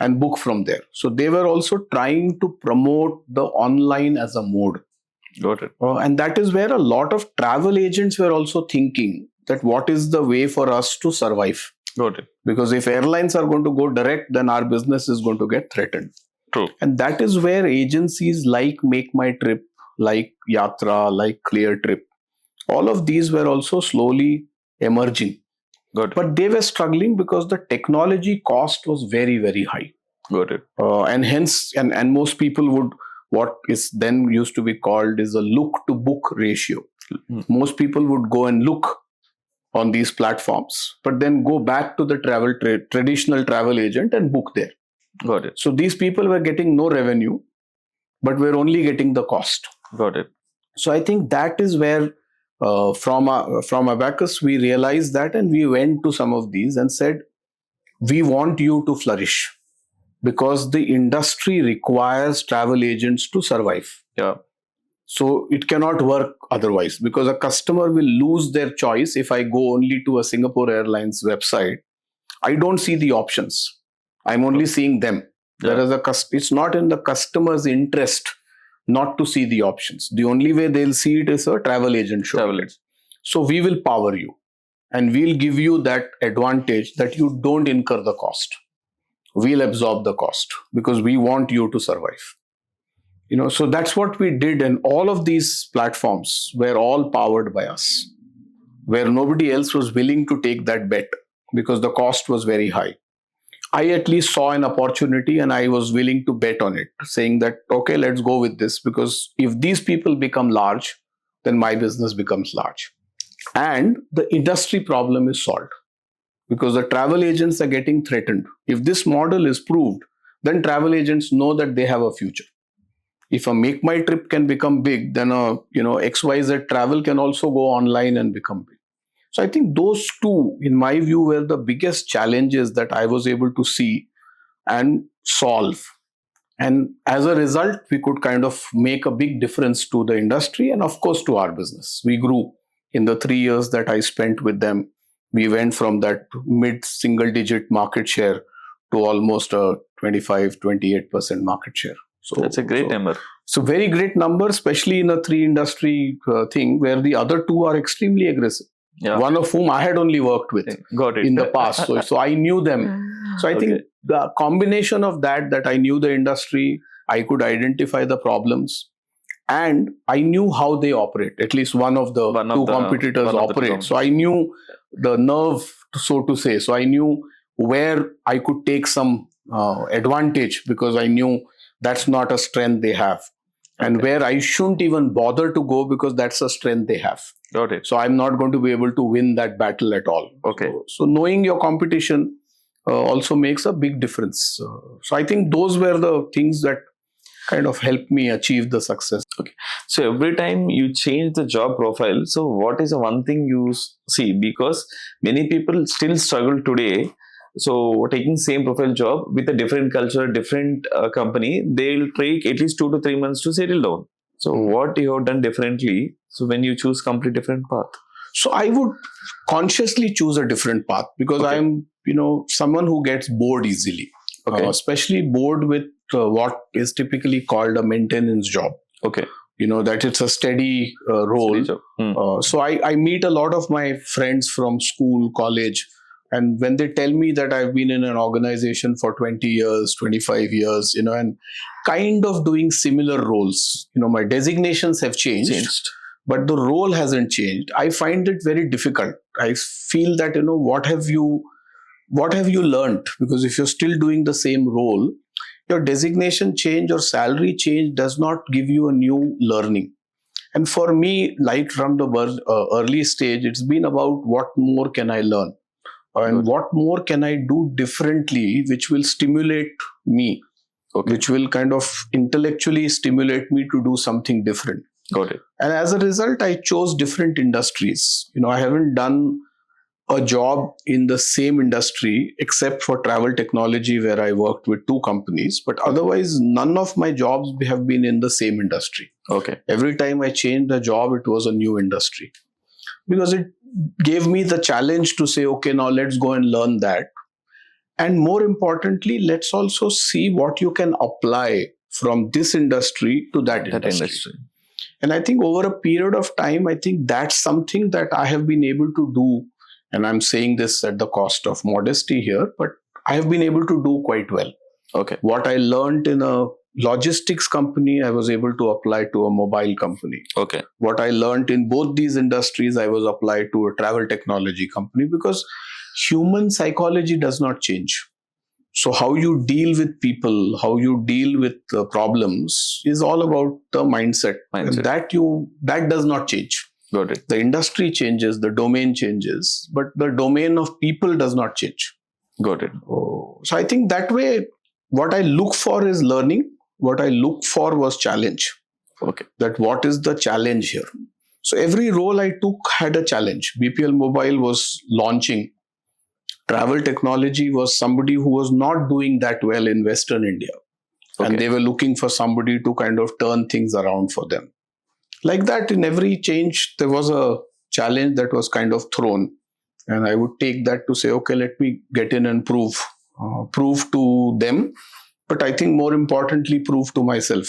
and book from there. So they were also trying to promote the online as a mode. Got it. And that is where a lot of travel agents were also thinking that what is the way for us to survive. Got it. Because if airlines are going to go direct, then our business is going to get threatened. True. And that is where agencies like Make My Trip, like Yatra, like Clear Trip, all of these were also slowly emerging. Got it. But they were struggling because the technology cost was very, very high. Got it. And hence, and most people would, what is then used to be called is a look to book ratio. Most people would go and look on these platforms, but then go back to the traditional travel agent and book there. Got it. So these people were getting no revenue, but were only getting the cost. Got it. So I think that is where from Abacus, we realized that, and we went to some of these and said, we want you to flourish because the industry requires travel agents to survive. Yeah. So it cannot work otherwise, because a customer will lose their choice. If I go only to a Singapore Airlines website, I don't see the options. I'm only seeing them. Yeah. Whereas it's not in the customer's interest not to see the options. The only way they'll see it is a travel agent show. Travel agent. So we will power you and we'll give you that advantage that you don't incur the cost. We'll absorb the cost because we want you to survive. So that's what we did. And all of these platforms were all powered by us, where nobody else was willing to take that bet because the cost was very high. I at least saw an opportunity and I was willing to bet on it, saying that, okay, let's go with this, because if these people become large, then my business becomes large. And the industry problem is solved because the travel agents are getting threatened. If this model is proved, then travel agents know that they have a future. If a Make My Trip can become big, then XYZ travel can also go online and become big. So I think those two, in my view, were the biggest challenges that I was able to see and solve. And as a result, we could kind of make a big difference to the industry and, of course, to our business. We grew in the 3 years that I spent with them. We went from that mid-single-digit market share to almost a 25-28% market share. So that's a great number. So very great number, especially in a 3-industry thing where the other two are extremely aggressive. Yeah. One of whom I had only worked with in the past. So I knew them. So I think the combination of that I knew the industry, I could identify the problems, and I knew how they operate. At least one of the two competitors operate. So I knew the nerve, so to say. So I knew where I could take some advantage because I knew that's not a strength they have. And where I shouldn't even bother to go because that's a strength they have. Got it. So I'm not going to be able to win that battle at all. Okay. So knowing your competition also makes a big difference. So I think those were the things that kind of helped me achieve the success. Okay. So every time you change the job profile, so what is the one thing you see? Because many people still struggle today. So taking same profile job with a different culture, different company, they'll take at least 2 to 3 months to settle down. So what you have done differently? So when you choose complete different path? So I would consciously choose a different path because I'm, someone who gets bored easily, especially bored with what is typically called a maintenance job. Okay. That it's a steady role. Steady job. So I meet a lot of my friends from school, college, and when they tell me that I've been in an organization for 20 years, 25 years, and kind of doing similar roles, my designations have changed, but the role hasn't changed. I find it very difficult. I feel that, what have you learned? Because if you're still doing the same role, your designation change or salary change does not give you a new learning. And for me, like from the early stage, it's been about what more can I learn? And what more can I do differently, which will stimulate me, which will kind of intellectually stimulate me to do something different. Got it. And as a result, I chose different industries. I haven't done a job in the same industry except for travel technology, where I worked with 2 companies. But otherwise, none of my jobs have been in the same industry. Okay. Every time I changed a job, it was a new industry. Because it gave me the challenge to say, okay, now let's go and learn that. And more importantly, let's also see what you can apply from this industry to that industry. And I think over a period of time, I think that's something that I have been able to do. And I'm saying this at the cost of modesty here, but I have been able to do quite well. Okay. What I learned in a logistics company, I was able to apply to a mobile company. Okay. What I learned in both these industries, I was applied to a travel technology company, because human psychology does not change. So how you deal with people, how you deal with problems is all about the mindset. And that does not change. Got it. The industry changes, the domain changes, but the domain of people does not change. Got it. So I think that way, what I look for is learning. What I look for was challenge. Okay. That what is the challenge here? So every role I took had a challenge. BPL Mobile was launching. Travel technology was somebody who was not doing that well in Western India. Okay. And they were looking for somebody to kind of turn things around for them. Like that, in every change, there was a challenge that was kind of thrown. And I would take that to say, okay, let me get in and prove to them. But I think more importantly, prove to myself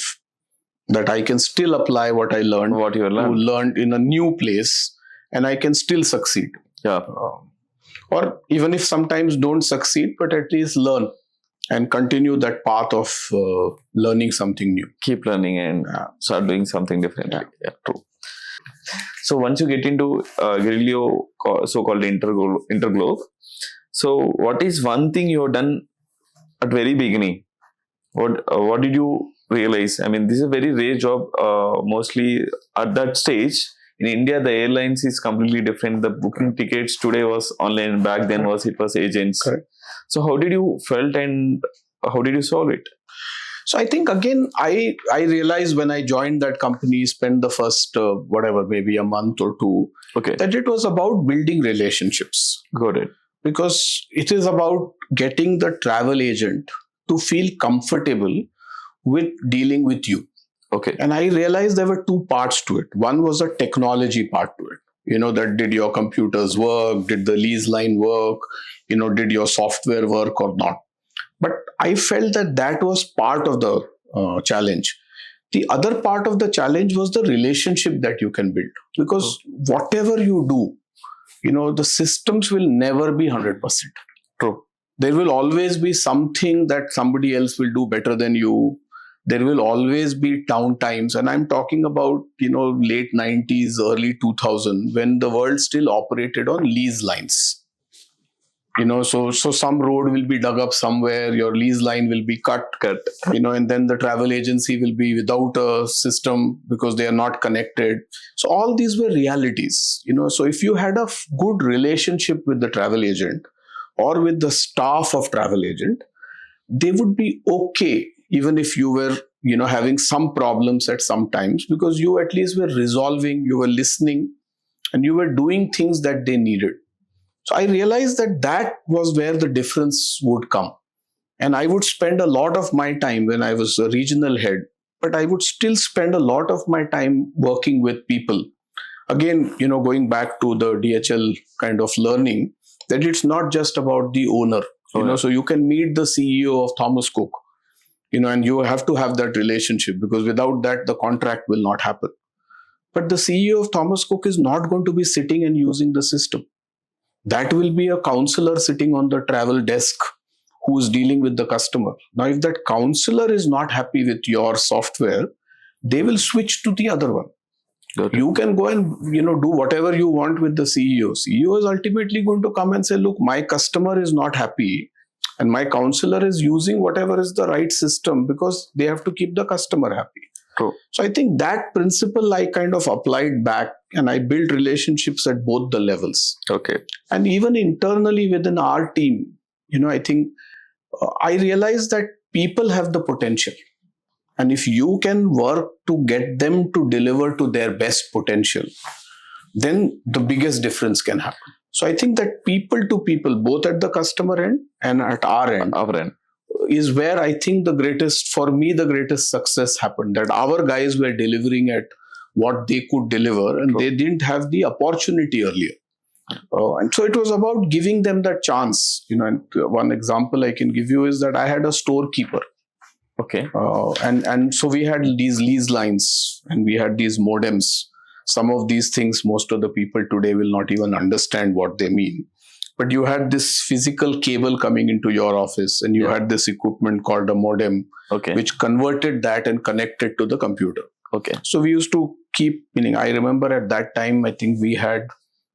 that I can still apply what I learned, what you learned in a new place, and I can still succeed. Yeah. Or even if sometimes don't succeed, but at least learn and continue that path of learning something new. Keep learning and start doing something different. Yeah, true. So once you get into Grilio, so-called InterGlobe, so what is one thing you have done at very beginning? What did you realize? I mean, this is a very rare job. Mostly at that stage in India, the airlines is completely different. The booking tickets today was online. Back then it was agents. Correct. So how did you felt and how did you solve it? So I think again, I realized when I joined that company, spent the first maybe a month or 2, that it was about building relationships. Got it. Because it is about getting the travel agent to feel comfortable with dealing with you. Okay. And I realized there were 2 parts to it. One was a technology part to it. That did your computers work? Did the lease line work? Did your software work or not? But I felt that was part of the challenge. The other part of the challenge was the relationship that you can build. Because whatever you do, the systems will never be 100%. True. There will always be something that somebody else will do better than you. There will always be down times. And I'm talking about, late 90s, early 2000, when the world still operated on lease lines. So some road will be dug up somewhere, your lease line will be cut, and then the travel agency will be without a system because they are not connected. So all these were realities, So if you had a good relationship with the travel agent or with the staff of travel agent, they would be okay, even if you were, having some problems at some times, because you at least were resolving, you were listening, and you were doing things that they needed. So I realized that was where the difference would come. And I would spend a lot of my time when I was a regional head, but I would still spend a lot of my time working with people. Again, going back to the DHL kind of learning, that it's not just about the owner. So you can meet the CEO of Thomas Cook. and you have to have that relationship, because without that, the contract will not happen. But the CEO of Thomas Cook is not going to be sitting and using the system. That will be a counselor sitting on the travel desk who is dealing with the customer. Now, if that counselor is not happy with your software, they will switch to the other one. Okay. You can go and do whatever you want with the CEO. CEO is ultimately going to come and say, look, my customer is not happy, and my counselor is using whatever is the right system, because they have to keep the customer happy. True. So I think that principle I kind of applied back, and I built relationships at both the levels. Okay. And even internally within our team, I think I realized that people have the potential. And if you can work to get them to deliver to their best potential, then the biggest difference can happen. So I think that people to people, both at the customer end and at our end, is where I think the greatest success happened. That our guys were delivering at what they could deliver, and they didn't have the opportunity earlier. And so it was about giving them that chance. And one example I can give you is that I had a storekeeper. Okay. And so we had these lease lines, and we had these modems. Some of these things, most of the people today will not even understand what they mean. But you had this physical cable coming into your office, and you had this equipment called a modem, which converted that and connected to the computer. Okay. So we used to keep, I remember at that time, I think we had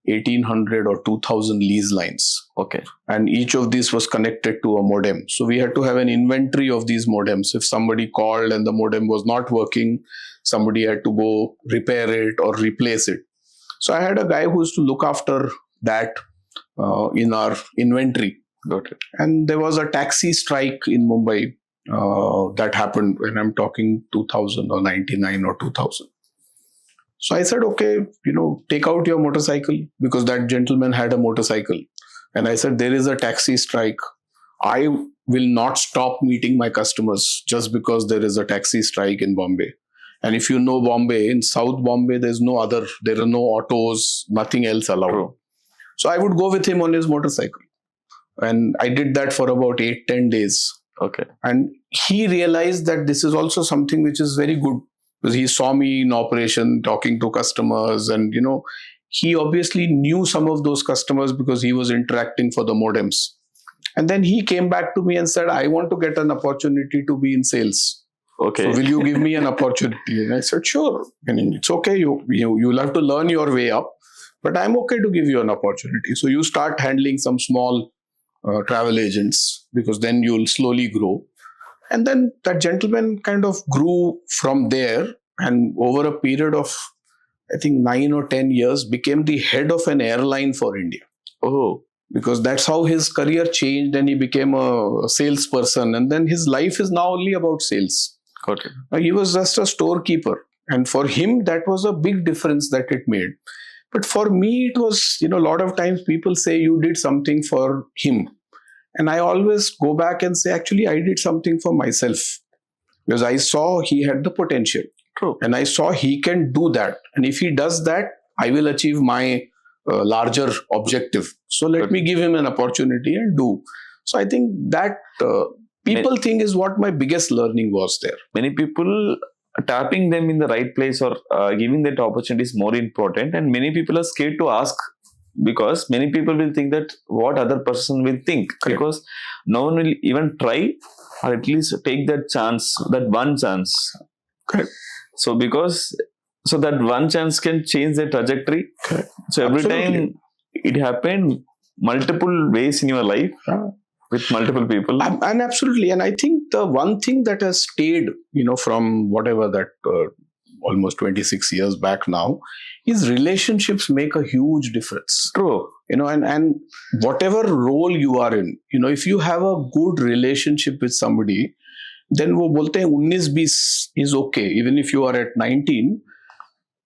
1,800 or 2,000 lease lines. Okay. And each of these was connected to a modem. So we had to have an inventory of these modems. If somebody called and the modem was not working, somebody had to go repair it or replace it. So I had a guy who used to look after that in our inventory. Got it. And there was a taxi strike in Mumbai that happened when I'm talking 2000 or 99 or 2000. So I said, okay, take out your motorcycle, because that gentleman had a motorcycle. And I said, there is a taxi strike. I will not stop meeting my customers just because there is a taxi strike in Bombay. And if you know Bombay, in South Bombay, there are no autos, nothing else allowed. True. So I would go with him on his motorcycle. And I did that for about 8-10 days. Okay. And he realized that this is also something which is very good, because he saw me in operation talking to customers, and he obviously knew some of those customers because he was interacting for the modems. And then he came back to me and said, I want to get an opportunity to be in sales. Okay. So will you give me an opportunity? And I said, sure. It's okay. You'll have to learn your way up, but I'm okay to give you an opportunity. So you start handling some small travel agents, because then you'll slowly grow. And then that gentleman kind of grew from there, and over a period of, I think, 9 or 10 years, became the head of an airline for India. Oh. Because that's how his career changed, and he became a salesperson. And then his life is now only about sales. Got it. He was just a storekeeper. And for him, that was a big difference that it made. But for me, it was, a lot of times people say you did something for him. And I always go back and say, actually, I did something for myself, because I saw he had the potential. True. And I saw he can do that. And if he does that, I will achieve my larger objective. So let me give him an opportunity and do. So I think that people thing is what my biggest learning was there. Many people, tapping them in the right place or giving that opportunity is more important. And many people are scared to ask, because many people will think that what other person will think. Correct. Because no one will even try, or at least take that chance, that one chance. Correct. So that one chance can change the trajectory. Correct. So every Absolutely. time it happened multiple ways in your life with multiple people. And absolutely. And I think the one thing that has stayed, from whatever that almost 26 years back now, is relationships make a huge difference. True. And whatever role you are in, if you have a good relationship with somebody, then वो बोलते हैं 19-20 is okay. Even if you are at 19,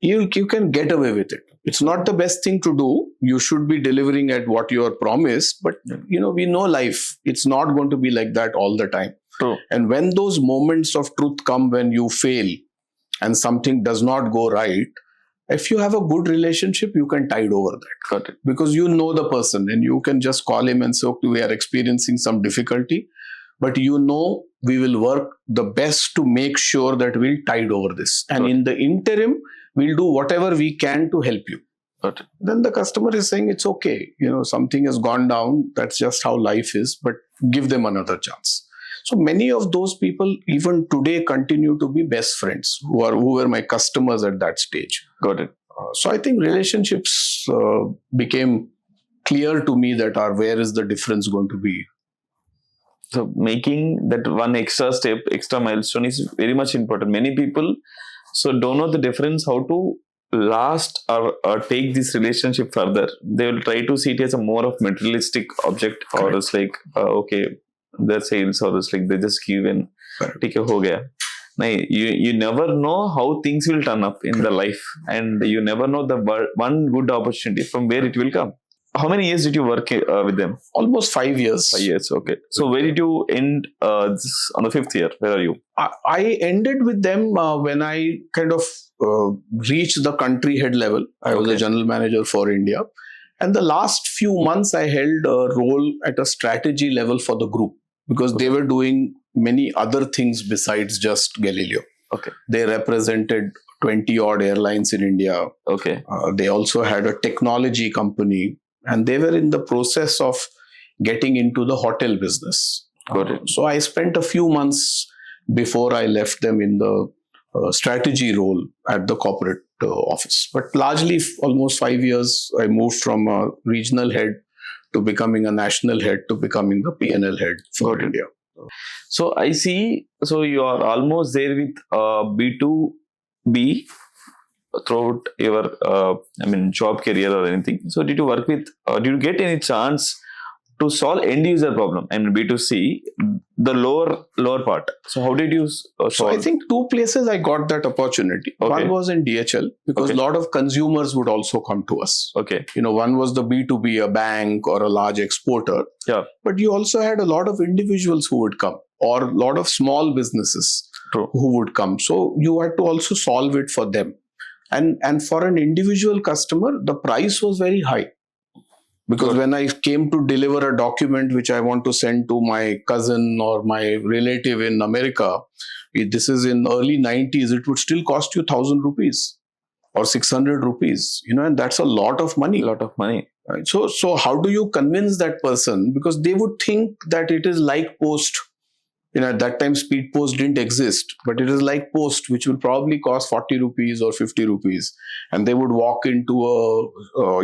you can get away with it. It's not the best thing to do. You should be delivering at what you are promised. But, we know life. It's not going to be like that all the time. True. And when those moments of truth come, when you fail and something does not go right, if you have a good relationship, you can tide over that. Got it. Because you know the person, and you can just call him and say, okay, we are experiencing some difficulty. But we will work the best to make sure that we'll tide over this. And in the interim, we'll do whatever we can to help you. Got it. Then the customer is saying, it's okay. Something has gone down. That's just how life is, but give them another chance. So many of those people, even today, continue to be best friends who were my customers at that stage. Got it. So I think relationships became clear to me that where is the difference going to be. So making that one extra step, extra milestone is very much important. Many people don't know the difference, how to last or take this relationship further. They will try to see it as a more of materialistic object. Correct. Or it's like, okay, their sales, or it's like they just give in. Take ho gaya. You never know how things will turn up in the life, and you never know the one good opportunity from where it will come. How many years did you work with them? Almost 5 years. 5 years, okay. So where did you end on the 5th year? Where are you? I ended with them when I kind of reached the country head level. I was a general manager for India. And the last few months, I held a role at a strategy level for the group, because they were doing many other things besides just Galileo. Okay. They represented 20 odd airlines in India. Okay. They also had a technology company, and they were in the process of getting into the hotel business. Got it. So I spent a few months before I left them in the strategy role at the corporate office. But largely, almost 5 years, I moved from a regional head to becoming a national head to becoming the P&L head for India. So I see, you are almost there with B2B throughout your job career or anything. So did you work with, did you get any chance to solve end user problem? B2C, the lower part. So how did you solve? So I think 2 places I got that opportunity. Okay. One was in DHL, because a lot of consumers would also come to us. Okay. One was the B2B, a bank or a large exporter. Yeah. But you also had a lot of individuals who would come, or a lot of small businesses who would come. So you had to also solve it for them. And for an individual customer, the price was very high. Because when I came to deliver a document which I want to send to my cousin or my relative in America, this is in early 90s, it would still cost you 1,000 rupees or 600 rupees, and that's a lot of money. Right? So how do you convince that person? Because they would think that it is like post. At that time, speed post didn't exist, but it is like post, which will probably cost 40 rupees or 50 rupees. And they would walk into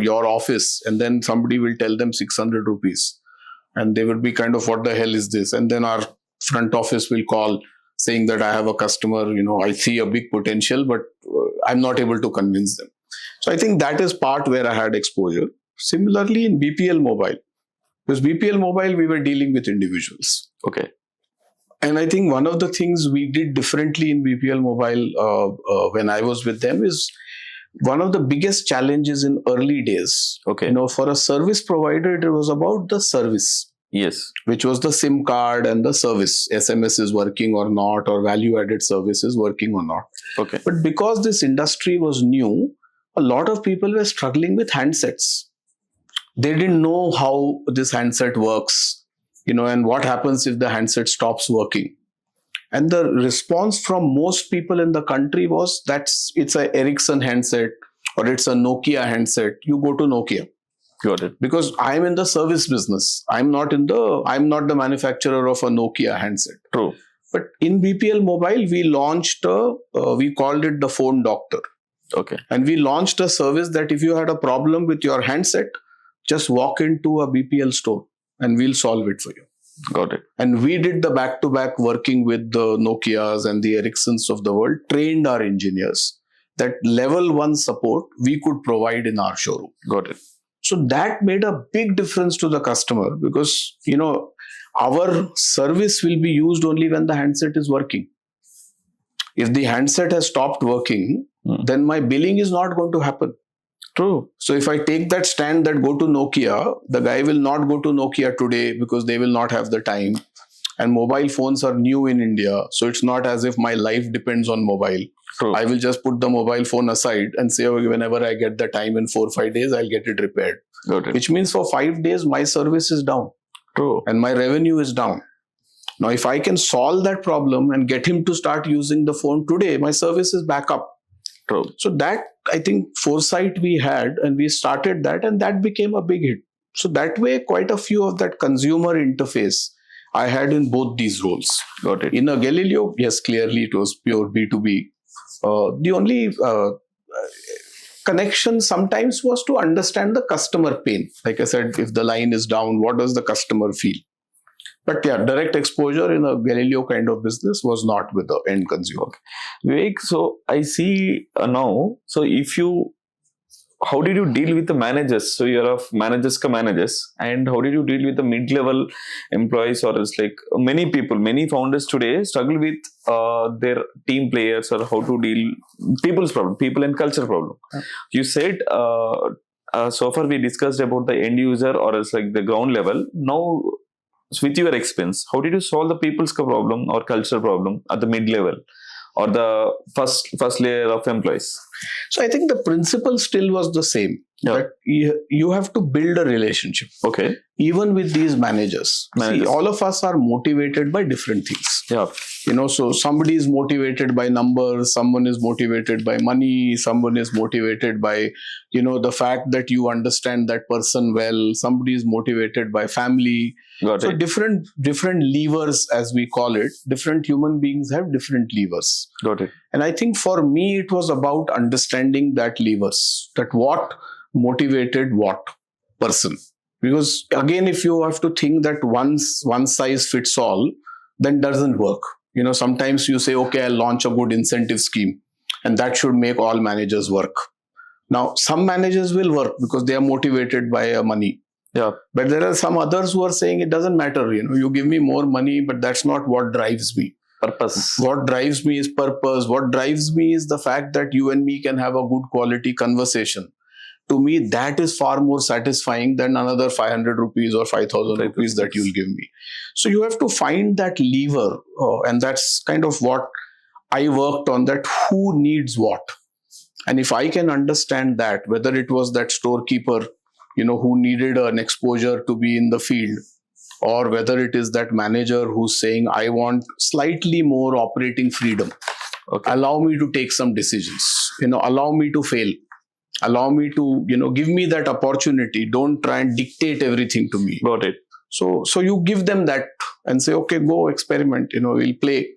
your office, and then somebody will tell them 600 rupees. And they would be kind of, what the hell is this? And then our front office will call saying that I have a customer, I see a big potential, but I'm not able to convince them. So I think that is part where I had exposure. Similarly, in BPL Mobile, because BPL Mobile, we were dealing with individuals. Okay. And I think one of the things we did differently in BPL Mobile when I was with them is one of the biggest challenges in early days. Okay. For a service provider, it was about the service. Yes. Which was the SIM card and the service. SMS is working or not, or value-added service is working or not. Okay. But because this industry was new, a lot of people were struggling with handsets. They didn't know how this handset works. And what happens if the handset stops working. And the response from most people in the country was it's a Ericsson handset or it's a Nokia handset. You go to Nokia. Got it. Because I'm in the service business. I'm not the manufacturer of a Nokia handset. True. But in BPL Mobile, we launched we called it the phone doctor. Okay. And we launched a service that if you had a problem with your handset, just walk into a BPL store and we'll solve it for you. Got it. And we did the back-to-back working with the Nokias and the Ericssons of the world, trained our engineers that level 1 support we could provide in our showroom. Got it. So that made a big difference to the customer because, our service will be used only when the handset is working. If the handset has stopped working, then my billing is not going to happen. True. So if I take that stand that go to Nokia, the guy will not go to Nokia today because they will not have the time. And mobile phones are new in India. So it's not as if my life depends on mobile. True. I will just put the mobile phone aside and say, okay, whenever I get the time in 4 or 5 days, I'll get it repaired. Got it. Which means for 5 days, my service is down. True. And my revenue is down. Now, if I can solve that problem and get him to start using the phone today, my service is back up. True. So that, I think, foresight we had, and we started that, and that became a big hit. So that way, quite a few of that consumer interface I had in both these roles. Got it. In a Galileo, yes, clearly it was pure B2B. The only connection sometimes was to understand the customer pain. Like I said, if the line is down, what does the customer feel? But yeah, direct exposure in a Galileo kind of business was not with the end consumer. Viiveck, so I see now, so how did you deal with the managers? So you're of managers ka managers, and how did you deal with the mid-level employees, or it's like many founders today struggle with their team players, or how to deal people's problem, people and culture problem. Yeah. You said so far we discussed about the end user, or it's like the ground level. Now, with your experience, how did you solve the people's problem or culture problem at the mid-level or the first layer of employees? So I think the principle still was the same. Yeah. That you have to build a relationship. Okay. Even with these managers. See, all of us are motivated by different things. Yeah. So somebody is motivated by numbers, someone is motivated by money, someone is motivated by, the fact that you understand that person well, somebody is motivated by family. Got So it. different levers, as we call it, different human beings have different levers. Got it. And I think for me, it was about understanding that levers, that what motivated what person. Because again, if you have to think that one size fits all, then doesn't work. Sometimes you say, okay, I'll launch a good incentive scheme, and that should make all managers work. Now, some managers will work because they are motivated by money. Yeah. But there are some others who are saying it doesn't matter. You give me more money, but that's not what drives me. Purpose. What drives me is purpose. What drives me is the fact that you and me can have a good quality conversation. To me, that is far more satisfying than another 500 rupees or 5,000 rupees that you'll give me. So you have to find that lever. And that's kind of what I worked on, that who needs what. And if I can understand that, whether it was that storekeeper, who needed an exposure to be in the field, or whether it is that manager who's saying, I want slightly more operating freedom. Okay. Allow me to take some decisions, allow me to fail. Allow me to, give me that opportunity. Don't try and dictate everything to me. Got it. So you give them that and say, okay, go experiment. We'll play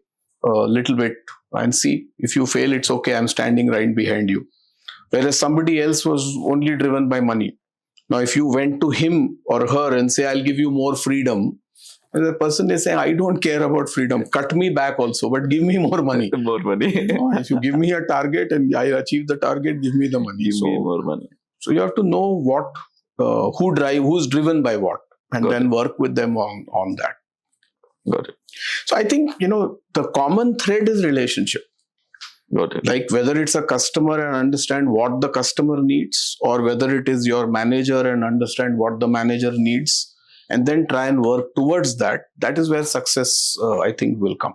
a little bit and see. If you fail, it's okay. I'm standing right behind you. Whereas somebody else was only driven by money. Now, if you went to him or her and say, I'll give you more freedom, and the person is saying, I don't care about freedom. Cut me back also, but give me more money. More money. If you give me a target and I achieve the target, give me the money. Give me more money. So you have to know who's driven by what, and then work with them on that. Got it. So I think, the common thread is relationship. Got it. Like whether it's a customer and understand what the customer needs, or whether it is your manager and understand what the manager needs, and then try and work towards that. That is where success, I think, will come.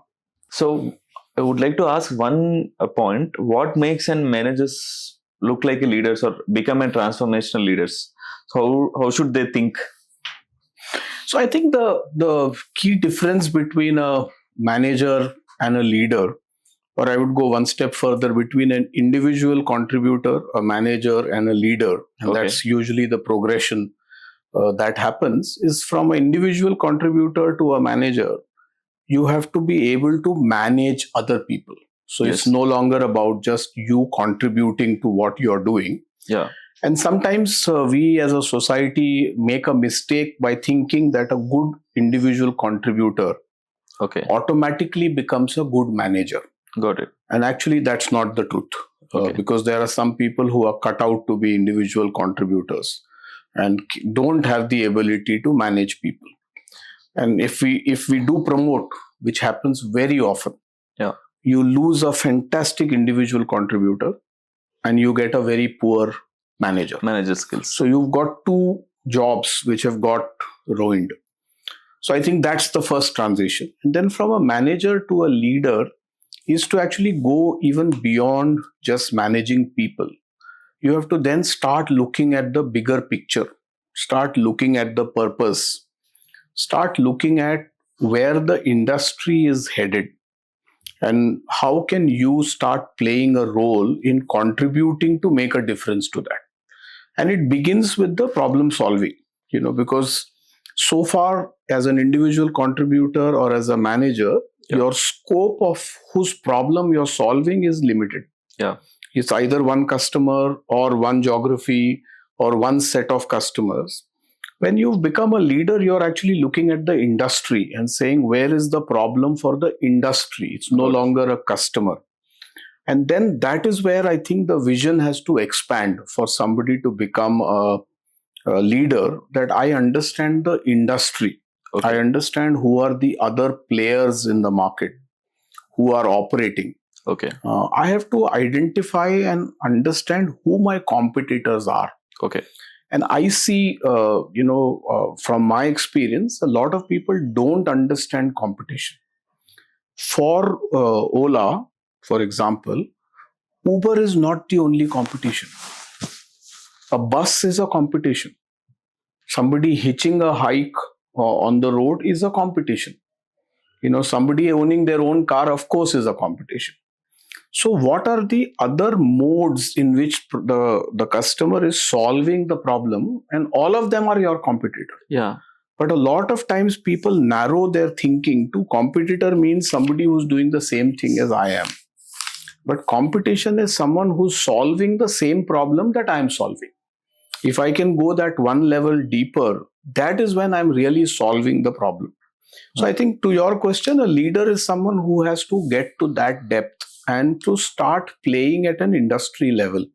So I would like to ask one point. What makes an managers look like a leaders or become a transformational leaders? So how should they think? So I think the key difference between a manager and a leader, or I would go one step further, between an individual contributor, a manager, and a leader, and that's usually the progression that happens, is from an individual contributor to a manager. You have to be able to manage other people. So it's no longer about just you contributing to what you're doing. Yeah. And sometimes we as a society make a mistake by thinking that a good individual contributor automatically becomes a good manager. Got it. And actually, that's not the truth. Because there are some people who are cut out to be individual contributors and don't have the ability to manage people. And if we do promote, which happens very often, you lose a fantastic individual contributor and you get a very poor manager skills. So you've got two jobs which have got ruined. So I think that's the first transition. And then from a manager to a leader is to actually go even beyond just managing people. You have to then start looking at the bigger picture, start looking at the purpose, start looking at where the industry is headed and how can you start playing a role in contributing to make a difference to that. And it begins with the problem solving, because so far as an individual contributor or as a manager, your scope of whose problem you're solving is limited. It's either one customer or one geography or one set of customers. When you've become a leader, you're actually looking at the industry and saying, where is the problem for the industry? It's no longer a customer. And then that is where I think the vision has to expand for somebody to become a leader, that I understand the industry. I understand who are the other players in the market who are operating. I have to identify and understand who my competitors are. And I see, from my experience, a lot of people don't understand competition. For Ola, for example, Uber is not the only competition. A bus is a competition. Somebody hitching a hike on the road is a competition. Somebody owning their own car, of course, is a competition. So what are the other modes in which the customer is solving the problem? And all of them are your competitor. But a lot of times people narrow their thinking to competitor means somebody who's doing the same thing as I am. But competition is someone who's solving the same problem that I'm solving. If I can go that one level deeper, that is when I'm really solving the problem. So I think to your question, a leader is someone who has to get to that depth and to start playing at an industry level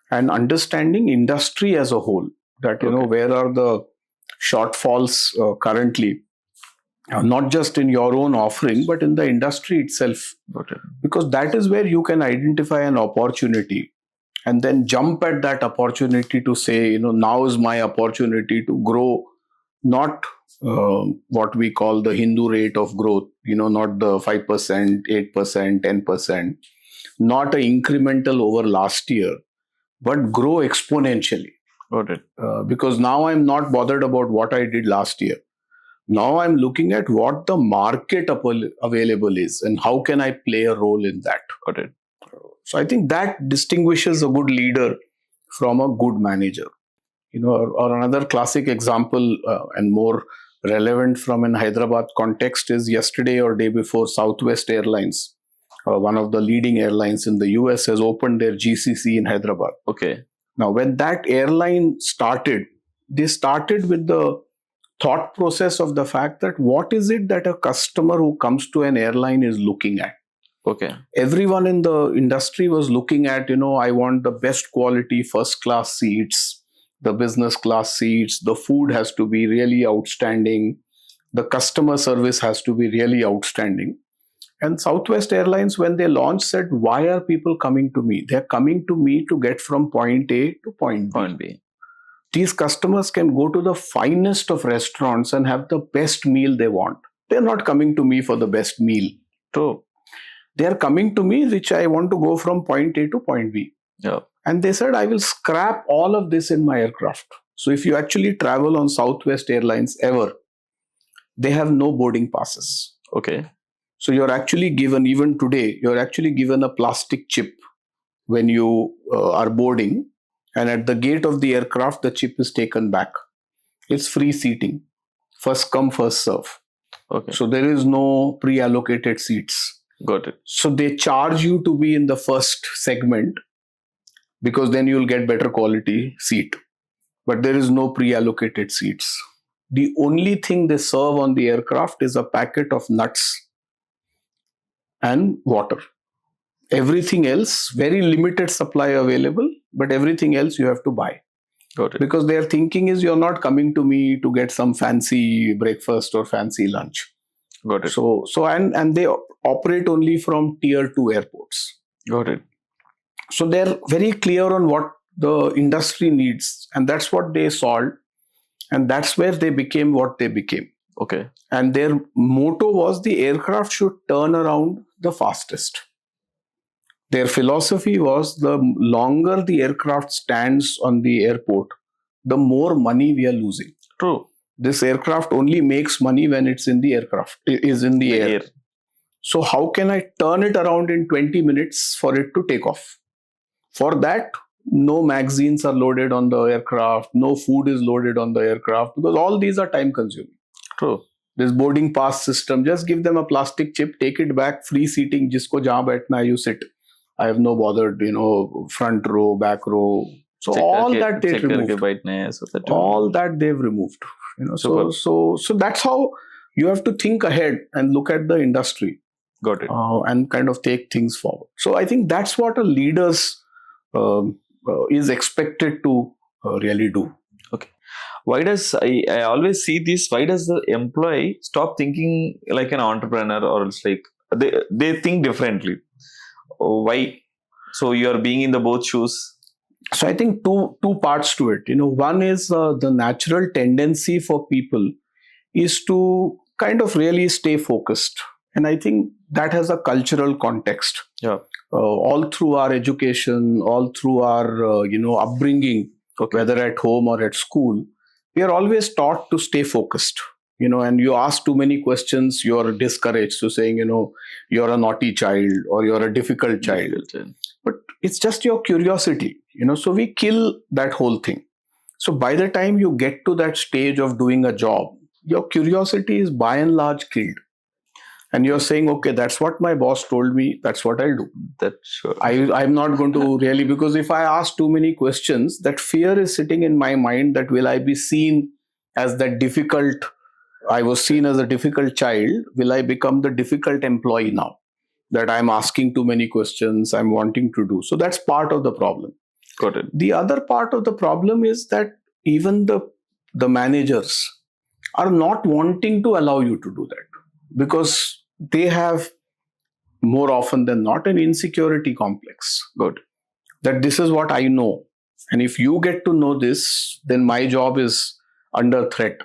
and understanding industry as a whole, that, where are the shortfalls currently, not just in your own offering, but in the industry itself. Because that is where you can identify an opportunity and then jump at that opportunity to say, now is my opportunity to grow, not what we call the Hindu rate of growth, not the 5%, 8%, 10%, not an incremental over last year, but grow exponentially. Because now I'm not bothered about what I did last year. Now I'm looking at what the market available is and how can I play a role in that. So I think that distinguishes a good leader from a good manager. Or another classic example and more relevant from an Hyderabad context is yesterday or day before, Southwest Airlines, one of the leading airlines in the US, has opened their GCC in Hyderabad. Now, when that airline started, they started with the thought process of the fact that what is it that a customer who comes to an airline is looking at? Everyone in the industry was looking at, I want the best quality first class seats, the business class seats, the food has to be really outstanding, the customer service has to be really outstanding. And Southwest Airlines, when they launched, said, why are people coming to me? They're coming to me to get from point A to point B. These customers can go to the finest of restaurants and have the best meal they want. They're not coming to me for the best meal. They're coming to me, which I want to go from point A to point B. And they said, I will scrap all of this in my aircraft. So if you actually travel on Southwest Airlines ever, they have no boarding passes. So you're actually given, even today, you're actually given a plastic chip when you are boarding. And at the gate of the aircraft, the chip is taken back. It's free seating. First come, first serve. So there is no pre-allocated seats. So they charge you to be in the first segment because then you'll get better quality seat. But there is no pre-allocated seats. The only thing they serve on the aircraft is a packet of nuts and water. Everything else, very limited supply available, but everything else you have to buy. Because their thinking is, you're not coming to me to get some fancy breakfast or fancy lunch. So and they operate only from tier 2 airports. So they're very clear on what the industry needs, and that's what they solved, and that's where they became what they became. And their motto was the aircraft should turn around the fastest. Their philosophy was the longer the aircraft stands on the airport, the more money we are losing. This aircraft only makes money when it's in the aircraft, is in the air. So how can I turn it around in 20 minutes for it to take off? For that, no magazines are loaded on the aircraft, no food is loaded on the aircraft, because all these are time consuming. True. This boarding pass system, just give them a plastic chip, take it back, free seating, jisko jahan baithna hai, you sit. I have no bothered, front row, back row. So all that they've removed. All that they've removed. So that's how you have to think ahead and look at the industry. Got it. And kind of take things forward. So I think that's what a leader's is expected to really do. Okay. Why does I always see this? Why does the employee stop thinking like an entrepreneur, or else like they think differently? Why? So you are being in the both shoes. So I think two parts to it. One is the natural tendency for people is to kind of really stay focused, and I think that has a cultural context. Yeah. All through our education, all through our upbringing, whether at home or at school, we are always taught to stay focused. And you ask too many questions, you're discouraged to saying, you're a naughty child or you're a difficult child. But it's just your curiosity, so we kill that whole thing. So by the time you get to that stage of doing a job, your curiosity is by and large killed. And you're saying, okay, that's what my boss told me, that's what I'll do. That's sure. I'm not going to really, because if I ask too many questions, that fear is sitting in my mind that will I be seen as that difficult, I was seen as a difficult child, will I become the difficult employee now? That I'm asking too many questions, I'm wanting to do. So that's part of the problem. Got it. The other part of the problem is that even the managers are not wanting to allow you to do that, because they have more often than not an insecurity complex. Good. That this is what I know. And if you get to know this, then my job is under threat.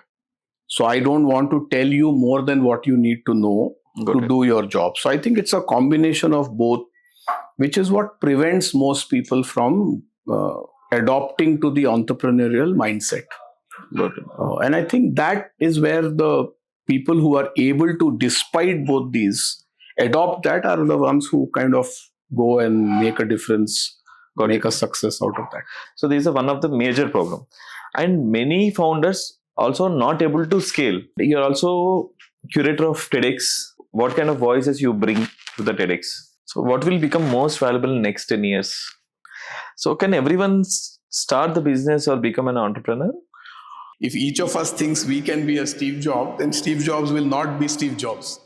So I don't want to tell you more than what you need to know to do your job. So I think it's a combination of both, which is what prevents most people from adopting to the entrepreneurial mindset. And I think that is where the people who are able to, despite both these, adopt that are the ones who kind of go and make a difference, make a success out of that. So this is one of the major problem. And many founders also not able to scale. You're also curator of TEDx. What kind of voices you bring to the TEDx? So what will become most valuable in next 10 years? So can everyone start the business or become an entrepreneur? If each of us thinks we can be a Steve Jobs, then Steve Jobs will not be Steve Jobs.